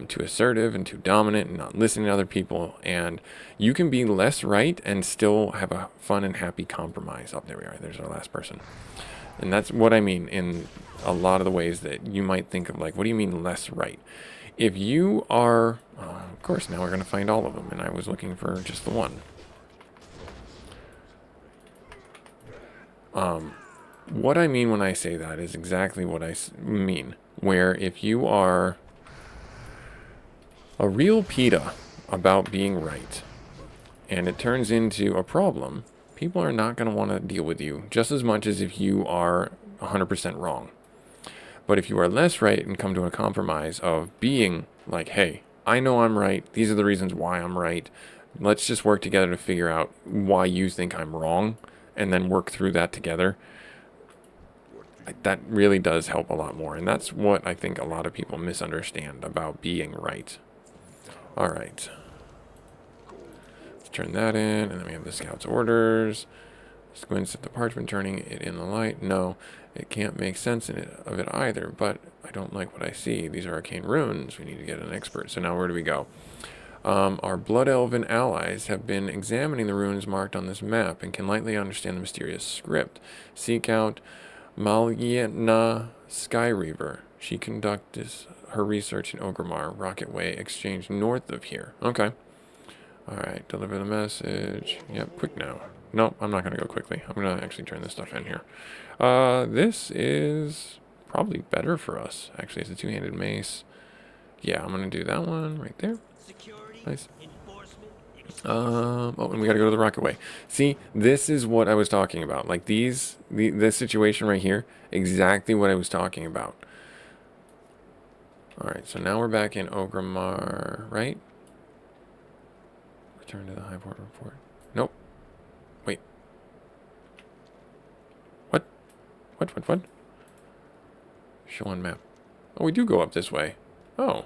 too assertive and too dominant and not listening to other people. And you can be less right and still have a fun and happy compromise. Oh, there we are. There's our last person. And that's what I mean in a lot of the ways that you might think of, like, what do you mean less right? If you are, of course, now we're going to find all of them, and I was looking for just the one. What I mean when I say that is exactly what I mean. Where if you are a real PETA about being right, and it turns into a problem, people are not going to want to deal with you just as much as if you are 100% wrong. But if you are less right and come to a compromise of being like, hey, I know I'm right. These are the reasons why I'm right. Let's just work together to figure out why you think I'm wrong and then work through that together. That really does help a lot more. And that's what I think a lot of people misunderstand about being right. All right. Let's turn that in. And then we have the scout's orders. Let's go and set the parchment, turning it in the light. No, it can't make sense of it either, but I don't like what I see. These are arcane runes. We need to get an expert. So now where do we go? Our blood elven allies have been examining the runes marked on this map and can lightly understand the mysterious script. Seek out Malyena Skyreaver. She conducts her research in Orgrimmar, Rocket Way Exchange north of here. Okay. Alright, deliver the message. Yep, quick now. Nope, I'm not going to go quickly. I'm going to actually turn this stuff in here. This is probably better for us. Actually, it's a two-handed mace. Yeah, I'm going to do that one right there. Nice. Oh, and we got to go to the Rocket Way. See, this is what I was talking about. Like this situation right here, exactly what I was talking about. Alright, so now we're back in Orgrimmar, right? Return to the High Port report. Nope. Wait. What? What? Show on map. Oh, we do go up this way. Oh,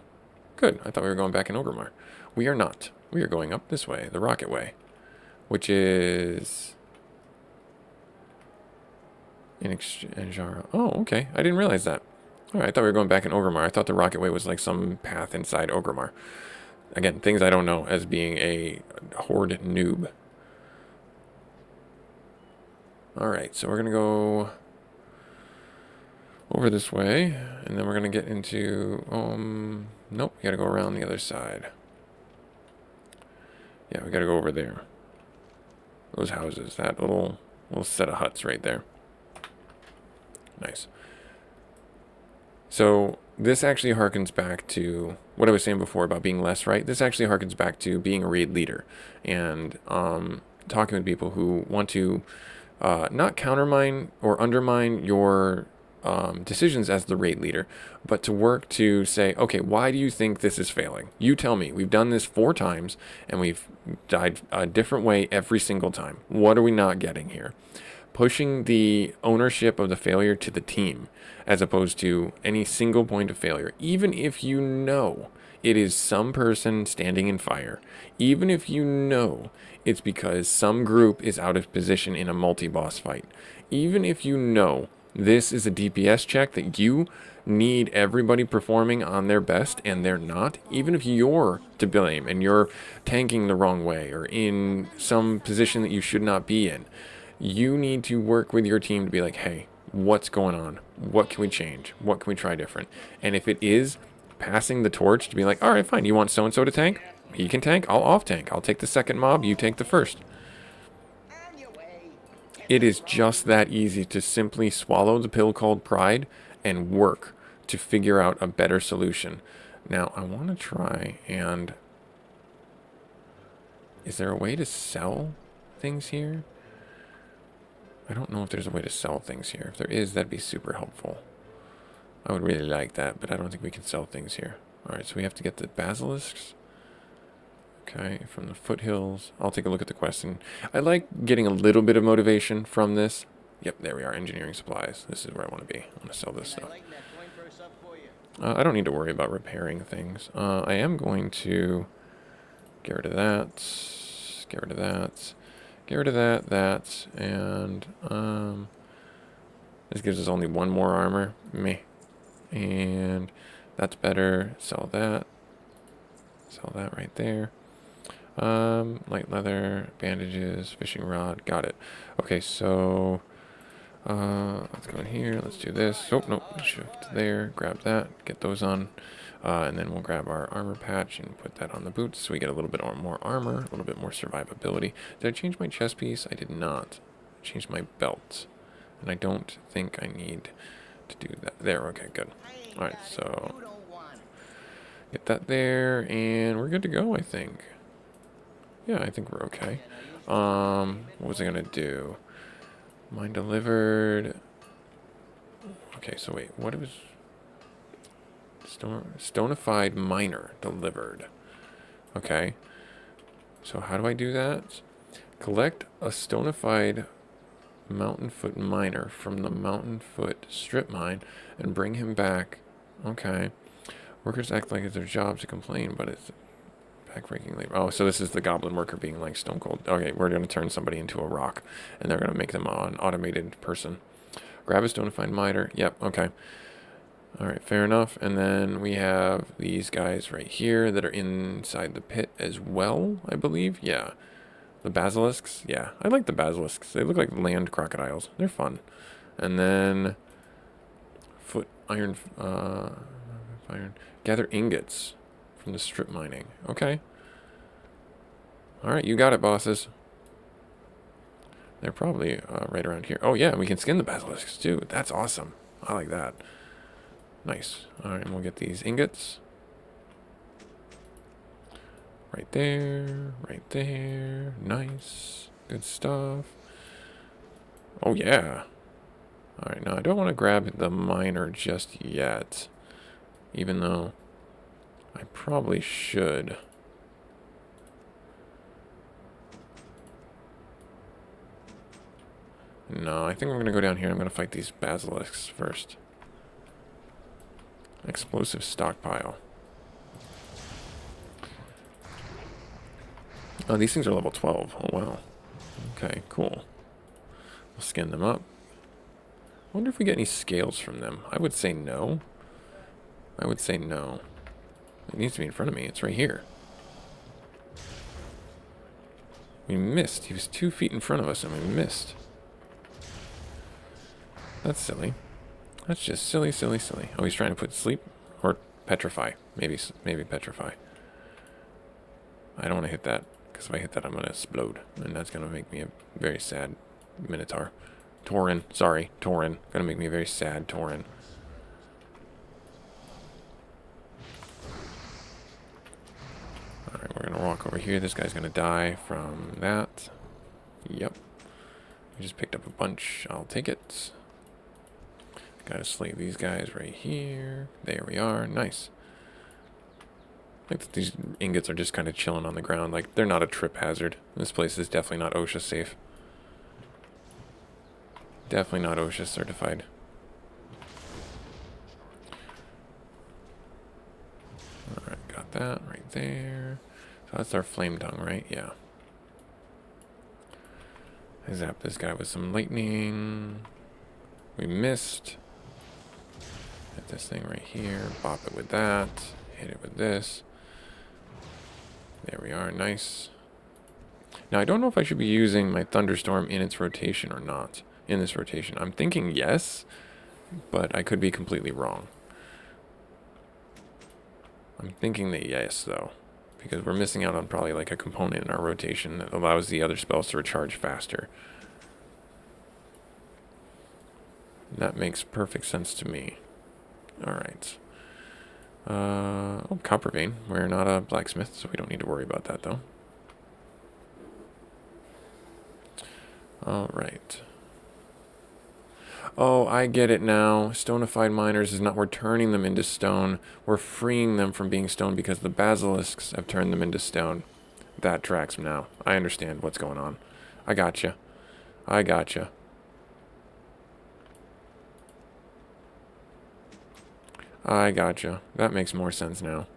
good. I thought we were going back in Orgrimmar. We are not. We are going up this way, the Rocket Way, which is in Jara. Oh, okay. I didn't realize that. All right, I thought we were going back in Orgrimmar. I thought the Rocket Way was like some path inside Orgrimmar. Again, things I don't know as being a horde noob. Alright, so we're going to go over this way, and then we're going to get into, nope, we got to go around the other side. Yeah, we got to go over there. Those houses, that little set of huts right there. Nice. So this actually harkens back to what I was saying before about being less right. This actually harkens back to being a raid leader and talking with people who want to not countermine or undermine your decisions as the raid leader, but to work to say, okay, why do you think this is failing? You tell me. We've done this 4 times and we've died a different way every single time. What are we not getting here? Pushing the ownership of the failure to the team as opposed to any single point of failure, even if you know it is some person standing in fire, even if you know it's because some group is out of position in a multi-boss fight, even if you know this is a DPS check that you need everybody performing on their best and they're not, even if you're to blame and you're tanking the wrong way or in some position that you should not be in, you need to work with your team to be like, hey, what's going on? What can we change? What can we try different? And if it is passing the torch to be like, all right, fine, you want so-and-so to tank? He can tank, I'll off-tank. I'll take the second mob, you take the first. It is just that easy to simply swallow the pill called pride and work to figure out a better solution. Now, I want to try and... Is there a way to sell things here? I don't know if there's a way to sell things here. If there is, that'd be super helpful. I would really like that, but I don't think we can sell things here. Alright, so we have to get the basilisks. Okay, from the foothills. I'll take a look at the question. I like getting a little bit of motivation from this. Yep, there we are. Engineering supplies. This is where I want to be. I want to sell this stuff. I don't need to worry about repairing things. I am going to get rid of that. Get rid of that. Get rid of that, and this gives us only one more armor. Meh. And that's better. Sell that. Sell that right there. Light leather, bandages, fishing rod. Got it. Okay, so let's go in here. Let's do this. Oh, no. Shift there. Grab that. Get those on. And then we'll grab our armor patch and put that on the boots so we get a little bit more armor, a little bit more survivability. Did I change my chest piece? I did not. I changed my belt. And I don't think I need to do that. There, okay, good. Alright, so get that there, and we're good to go, I think. Yeah, I think we're okay. What was I gonna do? Mine delivered. Okay, so wait, what was... Stonified miner delivered. Okay. So how do I do that? Collect a stonified mountainfoot miner from the mountainfoot strip mine and bring him back. Okay. Workers act like it's their job to complain, but it's backbreaking labor. Oh, so this is the goblin worker being like stone cold. Okay, we're going to turn somebody into a rock, and they're going to make them an automated person. Grab a stonified miner. Yep, okay. Alright, fair enough. And then we have these guys right here that are inside the pit as well, I believe. Yeah. The basilisks. Yeah, I like the basilisks. They look like land crocodiles. They're fun. And then iron. Gather ingots from the strip mining. Okay. Alright, you got it, bosses. They're probably right around here. Oh, yeah, we can skin the basilisks, too. That's awesome. I like that. Nice. Alright, and we'll get these ingots. Right there. Right there. Nice. Good stuff. Oh, yeah. Alright, now I don't want to grab the miner just yet. Even though I probably should. No, I think I'm going to go down here. I'm going to fight these basilisks first. Explosive stockpile. Oh, these things are level 12. Oh, wow. Okay, cool. We'll skin them up. I wonder if we get any scales from them. I would say no. I would say no. It needs to be in front of me. It's right here. We missed. He was 2 feet in front of us, and we missed. That's silly. That's just silly, silly, silly. Oh, he's trying to put sleep? Or petrify. Maybe petrify. I don't want to hit that, because if I hit that, I'm going to explode. And that's going to make me a very sad Minotaur. Tauren. Sorry, Tauren. Going to make me a very sad Tauren. Alright, we're going to walk over here. This guy's going to die from that. Yep. We just picked up a bunch. I'll take it. Gotta slay these guys right here. There we are. Nice. I think that these ingots are just kind of chilling on the ground. Like, they're not a trip hazard. This place is definitely not OSHA safe. Definitely not OSHA certified. Alright, got that right there. So that's our flame tongue, right? Yeah. I zapped this guy with some lightning. We missed. Hit this thing right here. Bop it with that. Hit it with this. There we are. Nice. Now, I don't know if I should be using my thunderstorm in its rotation or not. In this rotation. I'm thinking yes, but I could be completely wrong. I'm thinking that yes, though. Because we're missing out on probably like a component in our rotation that allows the other spells to recharge faster. That makes perfect sense to me. Alright. Oh, copper vein. We're not a blacksmith, so we don't need to worry about that, though. Alright. Oh, I get it now. Stonified miners is not we're turning them into stone. We're freeing them from being stone because the basilisks have turned them into stone. That tracks now. I understand what's going on. I gotcha. I gotcha. I gotcha. That makes more sense now.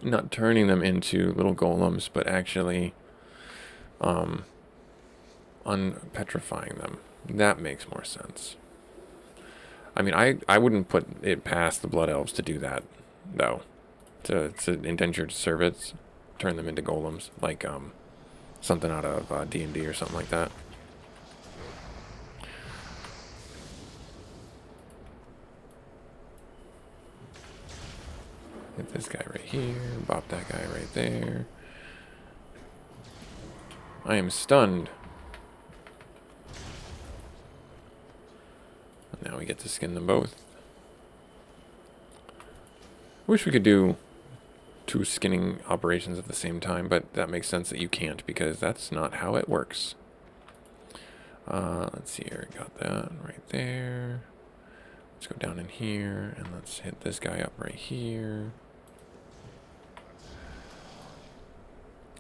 Not turning them into little golems, but actually unpetrifying them. That makes more sense. I mean, I wouldn't put it past the Blood Elves to do that, though. To indentured servants, turn them into golems, like something out of D&D or something like that. Hit this guy right here, bop that guy right there. I am stunned. Now we get to skin them both. Wish we could do 2 skinning operations at the same time, but that makes sense that you can't because that's not how it works. Let's see here, got that right there. Let's go down in here and let's hit this guy up right here.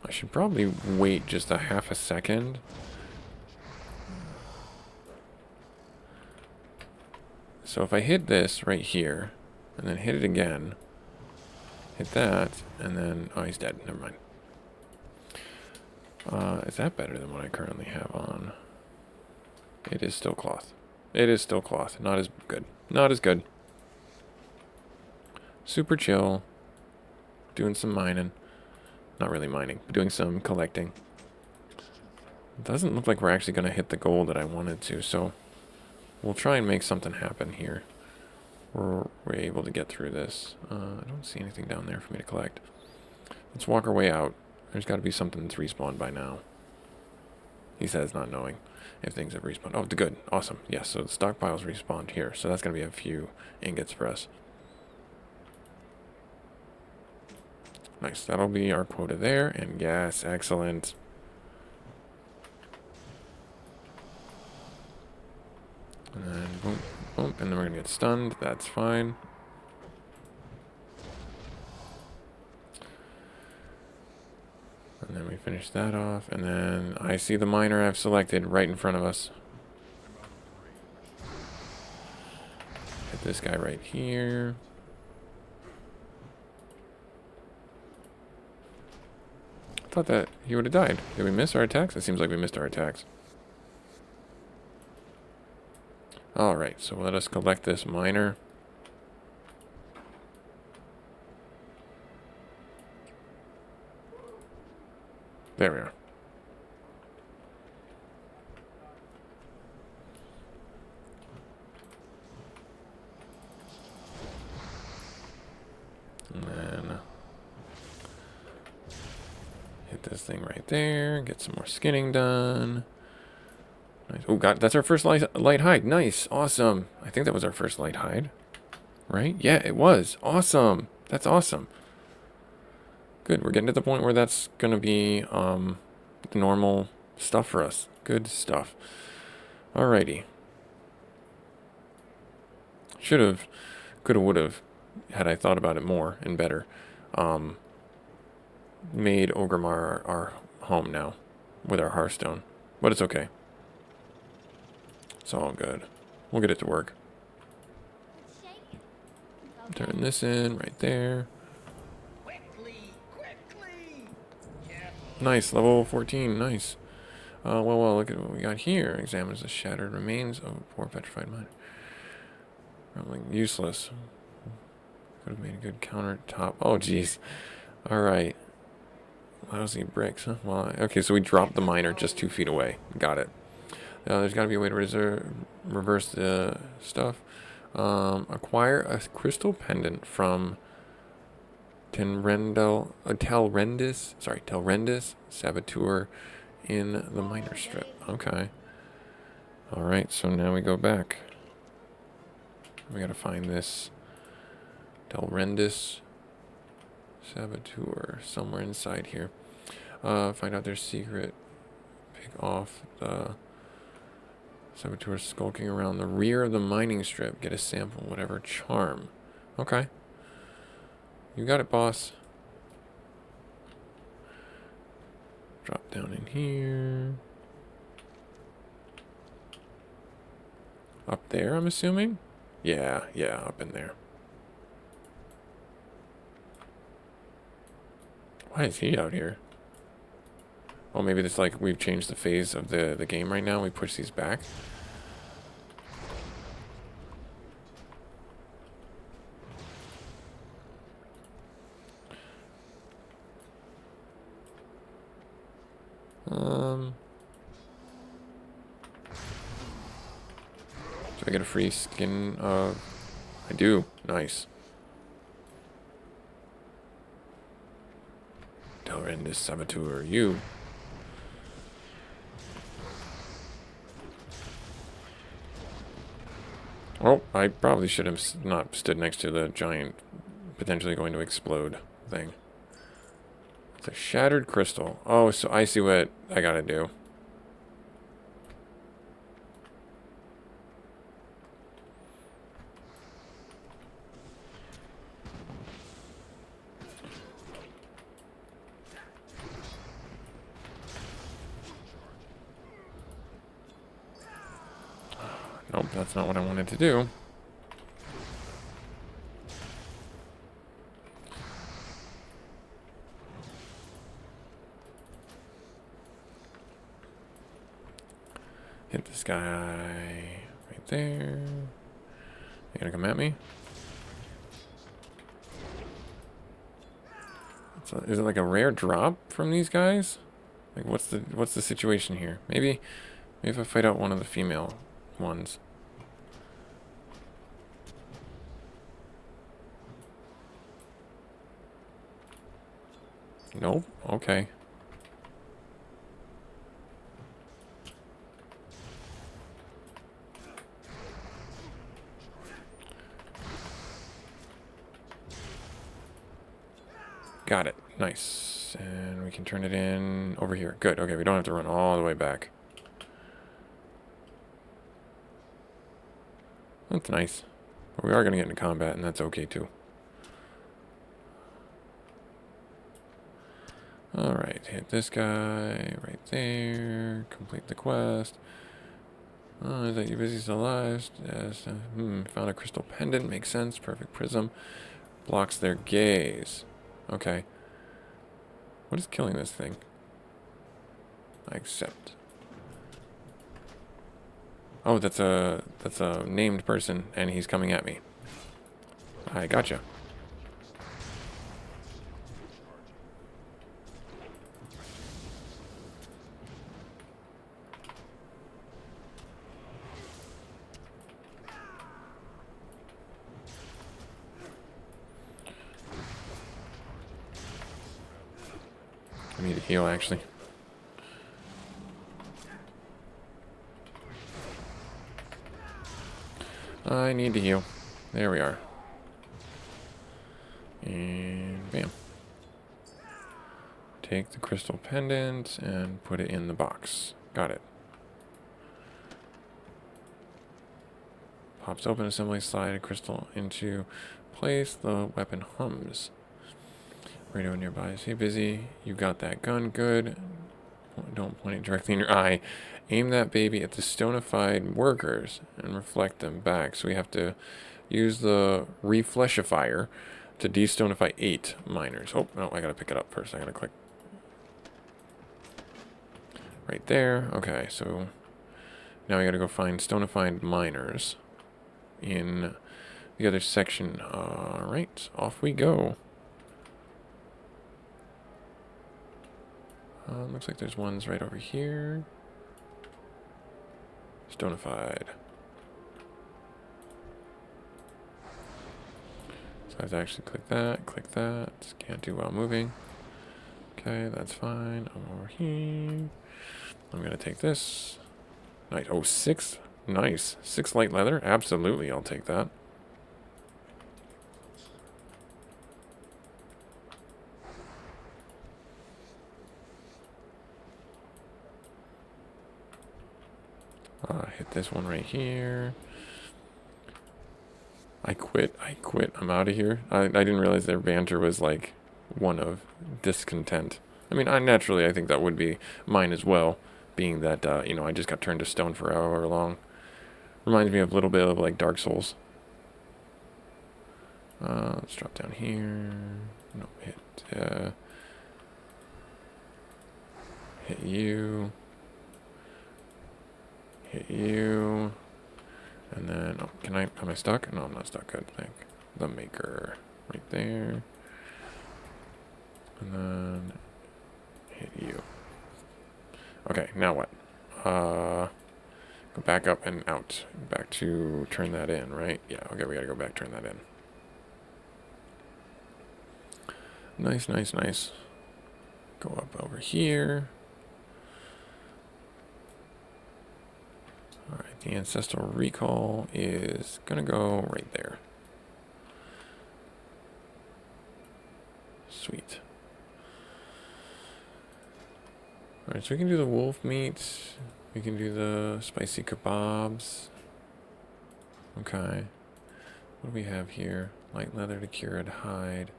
I should probably wait just a half a second. So if I hit this right here, and then hit it again, hit that, and then, oh, he's dead, never mind. Is that better than what I currently have on? It is still cloth. It is still cloth, not as good. Not as good. Super chill. Doing some mining. Not really mining, but doing some collecting. Doesn't look like we're actually going to hit the goal that I wanted to, so we'll try and make something happen here. We're able to get through this. I don't see anything down there for me to collect. Let's walk our way out. There's got to be something that's respawned by now. He says, not knowing if things have respawned. Oh, good. Awesome. Yes, so the stockpile's respawned here, so that's going to be a few ingots for us. Nice. That'll be our quota there. And yes, excellent. And then boom, boom. And then we're going to get stunned. That's fine. And then we finish that off. And then I see the miner I've selected right in front of us. Hit this guy right here. I thought that he would have died. Did we miss our attacks? It seems like we missed our attacks. Alright, so let us collect this miner. There we are. And then hit this thing right there. Get some more skinning done. Nice. Oh, God, that's our first light hide. Nice. Awesome. I think that was our first light hide. Right? Yeah, it was. Awesome. That's awesome. Good. We're getting to the point where that's going to be the normal stuff for us. Good stuff. Alrighty. Should have, could have, would have, had I thought about it more and better. Made Orgrimmar our home now with our Hearthstone. But it's okay. It's all good. We'll get it to work. Turn this in right there. Nice, level 14, nice. Well, look at what we got here. Examines the shattered remains of a poor petrified miner. Rumbling useless. Could have made a good countertop. Oh, jeez. Alright. Lousy bricks, huh? Well, okay, so we dropped the miner just 2 feet away. Got it. There's got to be a way to reverse the stuff. Acquire a crystal pendant from Telrendis, Saboteur in the miner strip. Okay. Alright, so now we go back. We gotta find this Telrendis Saboteur somewhere inside here. Find out their secret. Pick off the Saboteur skulking around the rear of the mining strip. Get a sample, whatever charm. Okay. You got it, boss. Drop down in here. Up there, I'm assuming? Yeah, up in there. Why is he out here? Oh, maybe it's like we've changed the phase of the game right now. We push these back. Do I get a free skin of... I do. Nice. Horrendous saboteur, you. Oh, I probably should have not stood next to the giant, potentially going to explode thing. It's a shattered crystal. Oh, so I see what I gotta do. Nope, that's not what I wanted to do. Hit this guy right there. You gonna come at me? Is it like a rare drop from these guys? Like what's the situation here? Maybe if I fight out one of the female ones. Nope. Okay. Got it. Nice. And we can turn it in over here. Good. Okay, we don't have to run all the way back. That's nice. But we are going to get into combat, and that's okay, too. Alright, hit this guy right there. Complete the quest. Oh, is that you busy still alive? Yes. Found a crystal pendant. Makes sense. Perfect prism. Blocks their gaze. Okay. What is killing this thing? I accept. Oh, that's a named person, and he's coming at me. I gotcha. I need to heal, actually. I need to heal. There we are. And bam. Take the crystal pendant and put it in the box. Got it. Pops open assembly, slide a crystal into place. The weapon hums. Radio nearby. Stay busy. You got that gun. Good. Don't point it directly in your eye. Aim that baby at the stonified workers and reflect them back. So we have to use the refleshifier to destonify 8 miners. Oh, no, I gotta pick it up first. I gotta click. Right there. Okay, so now we gotta go find stonified miners in the other section. Alright, off we go. Looks like there's ones right over here. Stonified. So I have to actually click that. Can't do while moving. Okay, that's fine. I'm over here. I'm gonna take this. Nice. Oh, 6. Nice. 6 light leather. Absolutely, I'll take that. Hit this one right here. I quit. I'm out of here. I didn't realize their banter was like one of discontent. I mean, I think that would be mine as well, being that, I just got turned to stone for however long. Reminds me of a little bit of like Dark Souls. Let's drop down here. No, hit you. Hit you. And then, am I stuck? No, I'm not stuck. Good, thank the maker. Right there. And then, hit you. Okay, now what? Go back up and out. Back to turn that in, right? Yeah, okay, we gotta go back, turn that in. Nice, nice, nice. Go up over here. Alright, the ancestral recall is gonna go right there. Sweet. Alright, so we can do the wolf meat. We can do the spicy kebabs. Okay. What do we have here? Light leather to cured hide.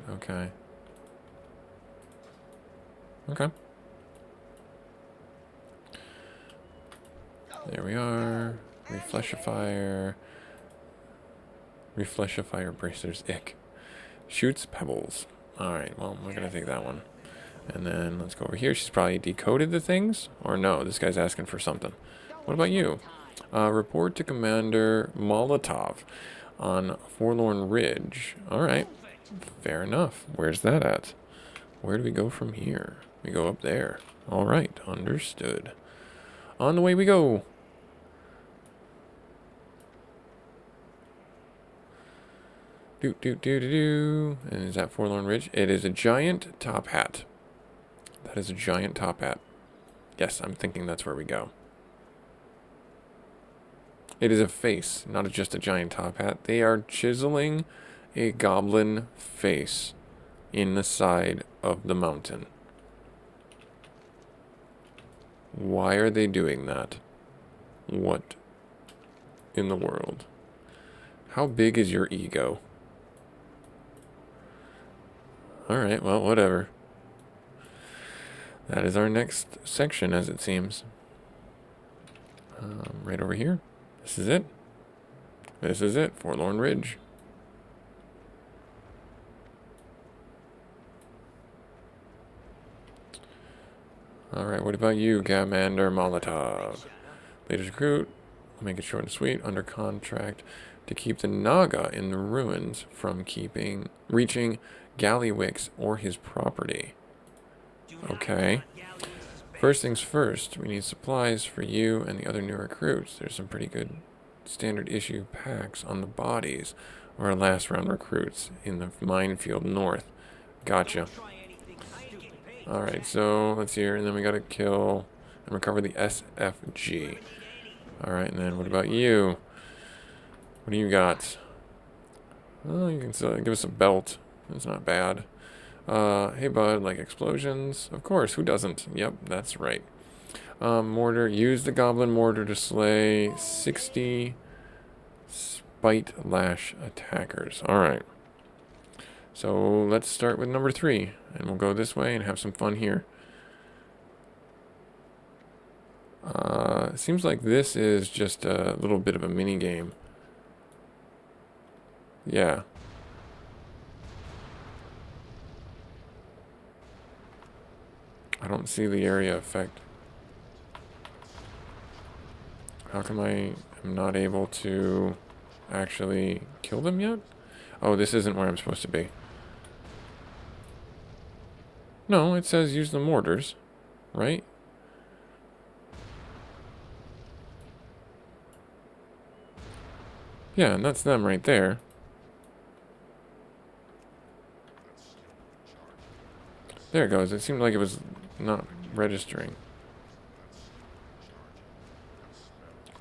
Okay. Okay. There we are. Refleshifier. Refleshifier bracers. Ick. Shoots pebbles. Alright, well, we're gonna take that one. And then let's go over here. She's probably decoded the things. Or no, this guy's asking for something. What about you? Report to Commander Molotov on Forlorn Ridge. Alright. Fair enough. Where's that at? Where do we go from here? We go up there. Alright, understood. On the way we go. And is that Forlorn Ridge? It is a giant top hat. That is a giant top hat. Yes, I'm thinking that's where we go. It is a face, not just a giant top hat. They are chiseling a goblin face in the side of the mountain. Why are they doing that? What in the world? How big is your ego? Alright, well, whatever. That is our next section, as it seems. Right over here. This is it. This is it. Forlorn Ridge. Alright, what about you, Commander Molotov? Latest recruit. I'll make it short and sweet. Under contract to keep the Naga in the ruins from reaching Gallywix or his property. Okay. First things first, we need supplies for you and the other new recruits. There's some pretty good standard issue packs on the bodies of our last round recruits in the minefield north. Gotcha. Alright, so let's see here, and then we gotta kill and recover the SFG. Alright, and then what about you? What do you got? Oh, you can give us a belt. That's not bad. Hey bud, like explosions? Of course, who doesn't? Yep, that's right. Mortar, use the goblin mortar to slay 60 spite lash attackers. Alright. So let's start with number 3, and we'll go this way and have some fun here. Seems like this is just a little bit of a mini game. Yeah. I don't see the area effect. How come I am not able to actually kill them yet? Oh, this isn't where I'm supposed to be. No, it says use the mortars, right? Yeah, and that's them right there. There it goes. It seemed like it was not registering.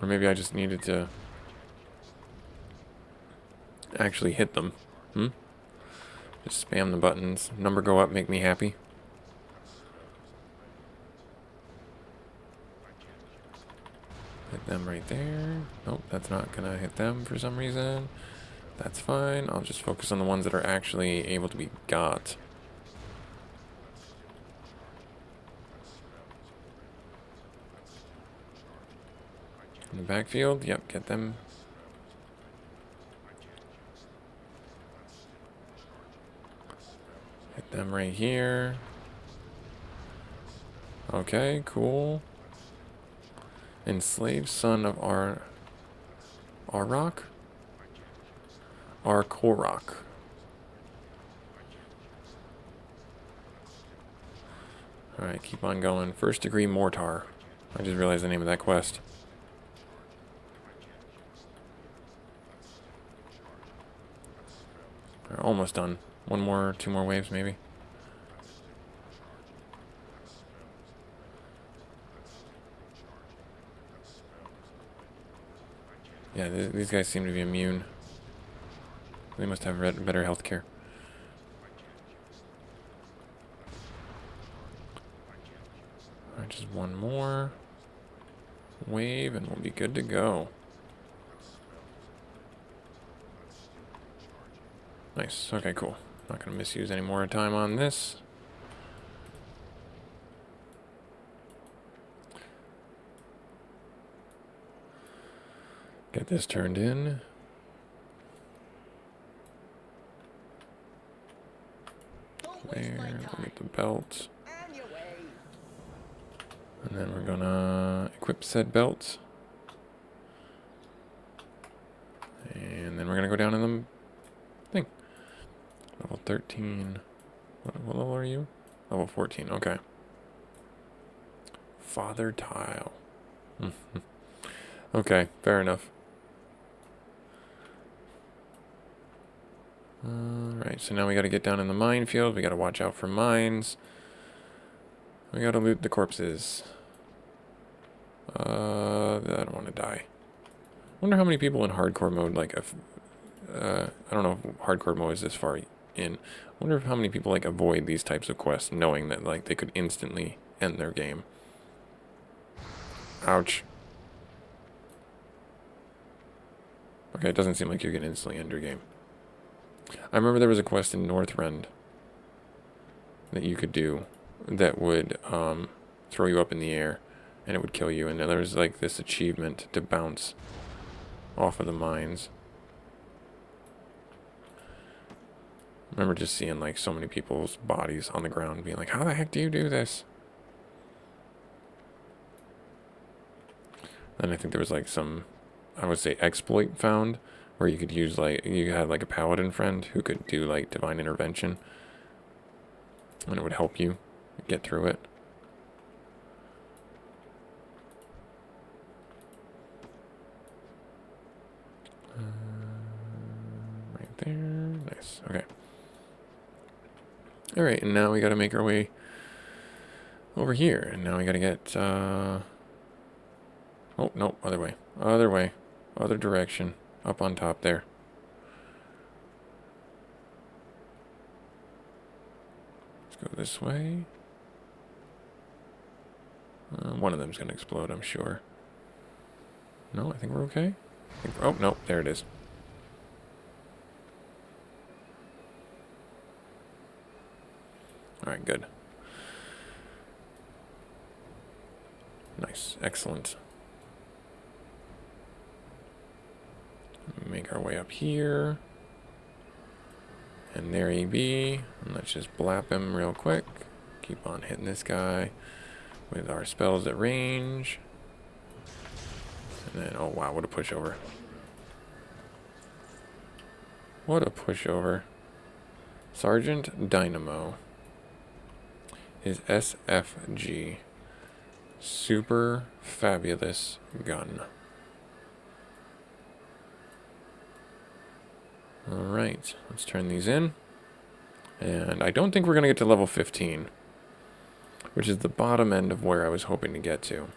Or maybe I just needed to actually hit them. Just spam the buttons. Number go up, make me happy. them right there. Nope, that's not gonna hit them for some reason. That's fine. I'll just focus on the ones that are actually able to be got. In the backfield, yep, get them. Hit them right here. Okay, cool. Enslaved son of Arok? Korok. Alright, keep on going. First degree mortar. I just realized the name of that quest. We're almost done. One more, two more waves maybe. Yeah, these guys seem to be immune. They must have better health care. Alright, just one more wave and we'll be good to go. Nice. Okay, cool. Not going to misuse any more time on this. Get this turned in. There, we'll get the belt. And then we're gonna equip said belt. And then we're gonna go down in the thing. Level 13. What level are you? Level 14, okay. Father tile. Okay, fair enough. Alright, so now we gotta get down in the minefield. We gotta watch out for mines. We gotta loot the corpses. I don't want to die. Wonder how many people in hardcore mode, like, I don't know if hardcore mode is this far in. Wonder if how many people, like, avoid these types of quests, knowing that, like, they could instantly end their game. Ouch. Okay, it doesn't seem like you can instantly end your game. I remember there was a quest in Northrend that you could do that would throw you up in the air and it would kill you. And there was like this achievement to bounce off of the mines. I remember just seeing like so many people's bodies on the ground being like, how the heck do you do this? And I think there was like some, I would say, exploit found where you could use like, you had like a paladin friend who could do like divine intervention and it would help you get through it. Right there. Nice. Okay. Alright, and now we gotta make our way over here. And now we gotta get, oh, no, other way. Other way. Other direction. Up on top there. Let's go this way. One of them's gonna explode, I'm sure. No, I think we're okay. Oh, no, there it is. Alright, good. Nice, excellent. Make our way up here. And there he be. And let's just blap him real quick. Keep on hitting this guy with our spells at range. And then, oh wow, what a pushover. What a pushover. Sergeant Dynamo is SFG. Super fabulous gun. Alright, let's turn these in. And I don't think we're going to get to level 15, which is the bottom end of where I was hoping to get to.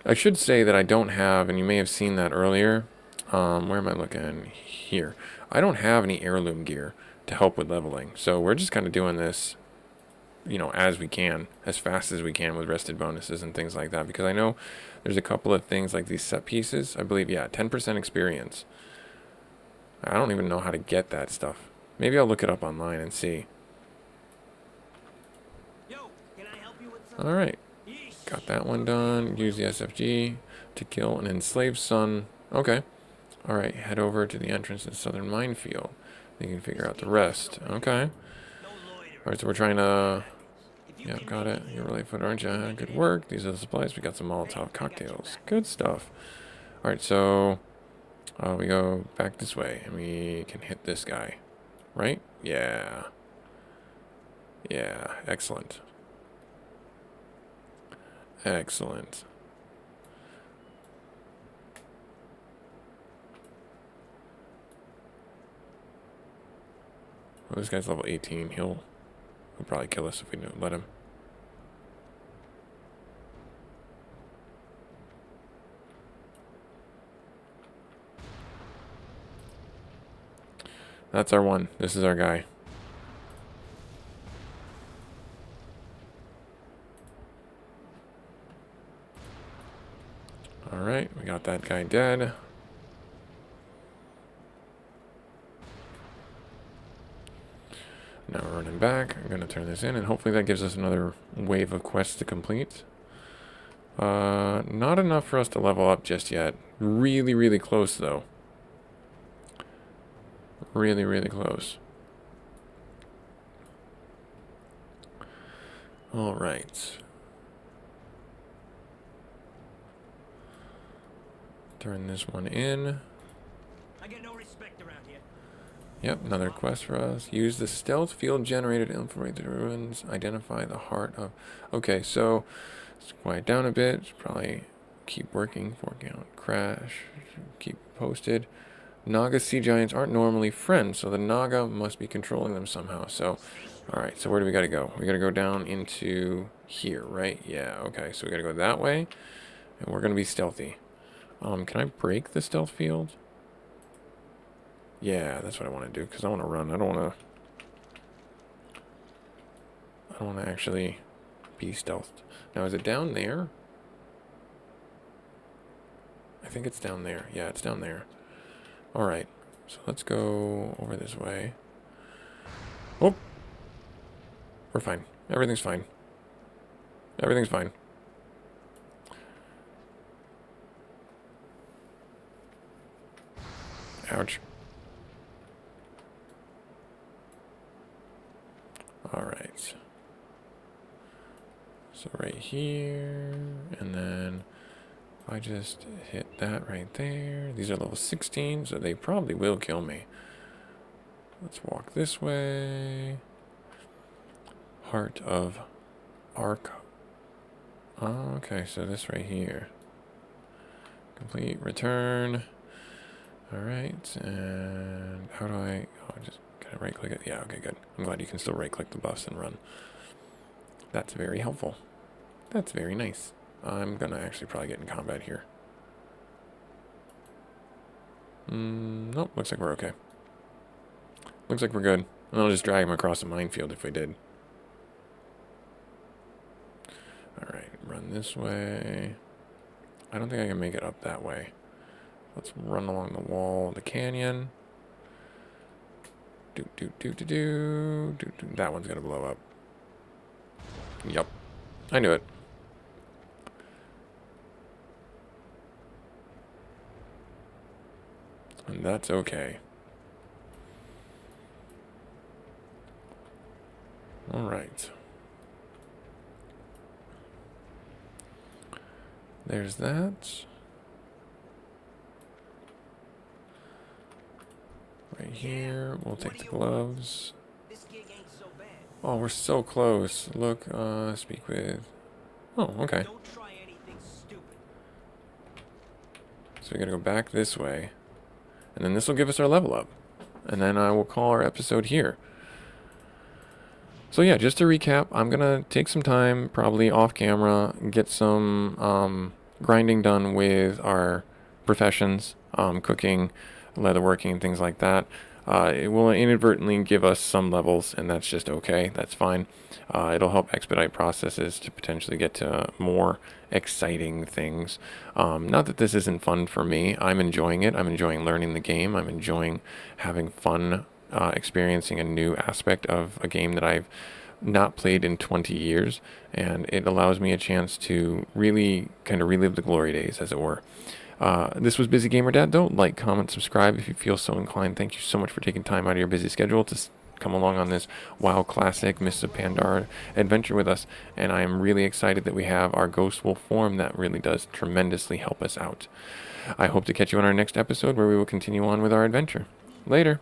I should say that I don't have, and you may have seen that earlier, where am I looking? Here. I don't have any heirloom gear to help with leveling, so we're just kind of doing this you know, as we can, as fast as we can with rested bonuses and things like that. Because I know there's a couple of things like these set pieces. I believe, yeah, 10% experience. I don't even know how to get that stuff. Maybe I'll look it up online and see. All right, got that one done. Use the SFG to kill an enslaved son. Okay. All right, head over to the entrance to the southern minefield. You can figure out the rest. Okay. All right, so we're trying to... Yeah, got it. You're really foot, aren't you? Good work. These are the supplies. We got some Molotov cocktails. Good stuff. All right, so we go back this way, and we can hit this guy. Right? Yeah. Yeah, excellent. Excellent. Well, this guy's level 18. He'll probably kill us if we don't let him. That's our one. This is our guy. Alright, we got that guy dead. Now we're running back. I'm going to turn this in, and hopefully that gives us another wave of quests to complete. Not enough for us to level up just yet. Really, really close, though. Really, really close. Alright. Turn this one in. I get no respect around here. Yep, another quest for us. Use the stealth field generated to infiltrate the ruins. Identify the heart of... Okay, so let's quiet down a bit. Probably keep working. Forecount. Crash. Keep posted. Naga sea giants aren't normally friends, so the Naga must be controlling them somehow. So, alright, so where do we gotta go? We gotta go down into here, right? Yeah, okay, so we gotta go that way. And we're gonna be stealthy. Can I break the stealth field? Yeah, that's what I want to do, because I want to run. I don't want to actually be stealthed. Now, is it down there? I think it's down there. Yeah, it's down there. Alright, so let's go over this way. Oh! We're fine. Everything's fine. Everything's fine. Ouch. Alright. So right here, and then if I just hit that right there. These are level 16, so they probably will kill me. Let's walk this way. Heart of Arc. Oh, okay, so this right here. Complete return. Alright, and how do I... Oh, just can I right click it? Yeah, okay, good. I'm glad you can still right click the buffs and run. That's very helpful. That's very nice. I'm gonna actually probably get in combat here. Nope, looks like we're okay. Looks like we're good. And I'll just drag him across the minefield if we did. Alright, run this way. I don't think I can make it up that way. Let's run along the wall of the canyon. That one's gonna blow up. Yup. I knew it. And that's okay. Alright. There's that. Right here, we'll take the gloves. Oh, we're so close. Look, speak with... Oh, okay. So we gotta go back this way. And then this will give us our level up. And then I will call our episode here. So yeah, just to recap, I'm gonna take some time, probably off camera, get some grinding done with our professions, cooking, leatherworking, and things like that. It will inadvertently give us some levels, and that's just okay. That's fine. It'll help expedite processes to potentially get to more exciting things. Not that this isn't fun for me. I'm enjoying it. I'm enjoying learning the game. I'm enjoying having fun, experiencing a new aspect of a game that I've not played in 20 years, and it allows me a chance to really kind of relive the glory days, as it were. This was Busy Gamer Dad, though. Like, comment, subscribe if you feel so inclined. Thank you so much for taking time out of your busy schedule to come along on this WoW Classic Mists of Pandar adventure with us. And I am really excited that we have our Ghost Wolf form that really does tremendously help us out. I hope to catch you on our next episode where we will continue on with our adventure. Later.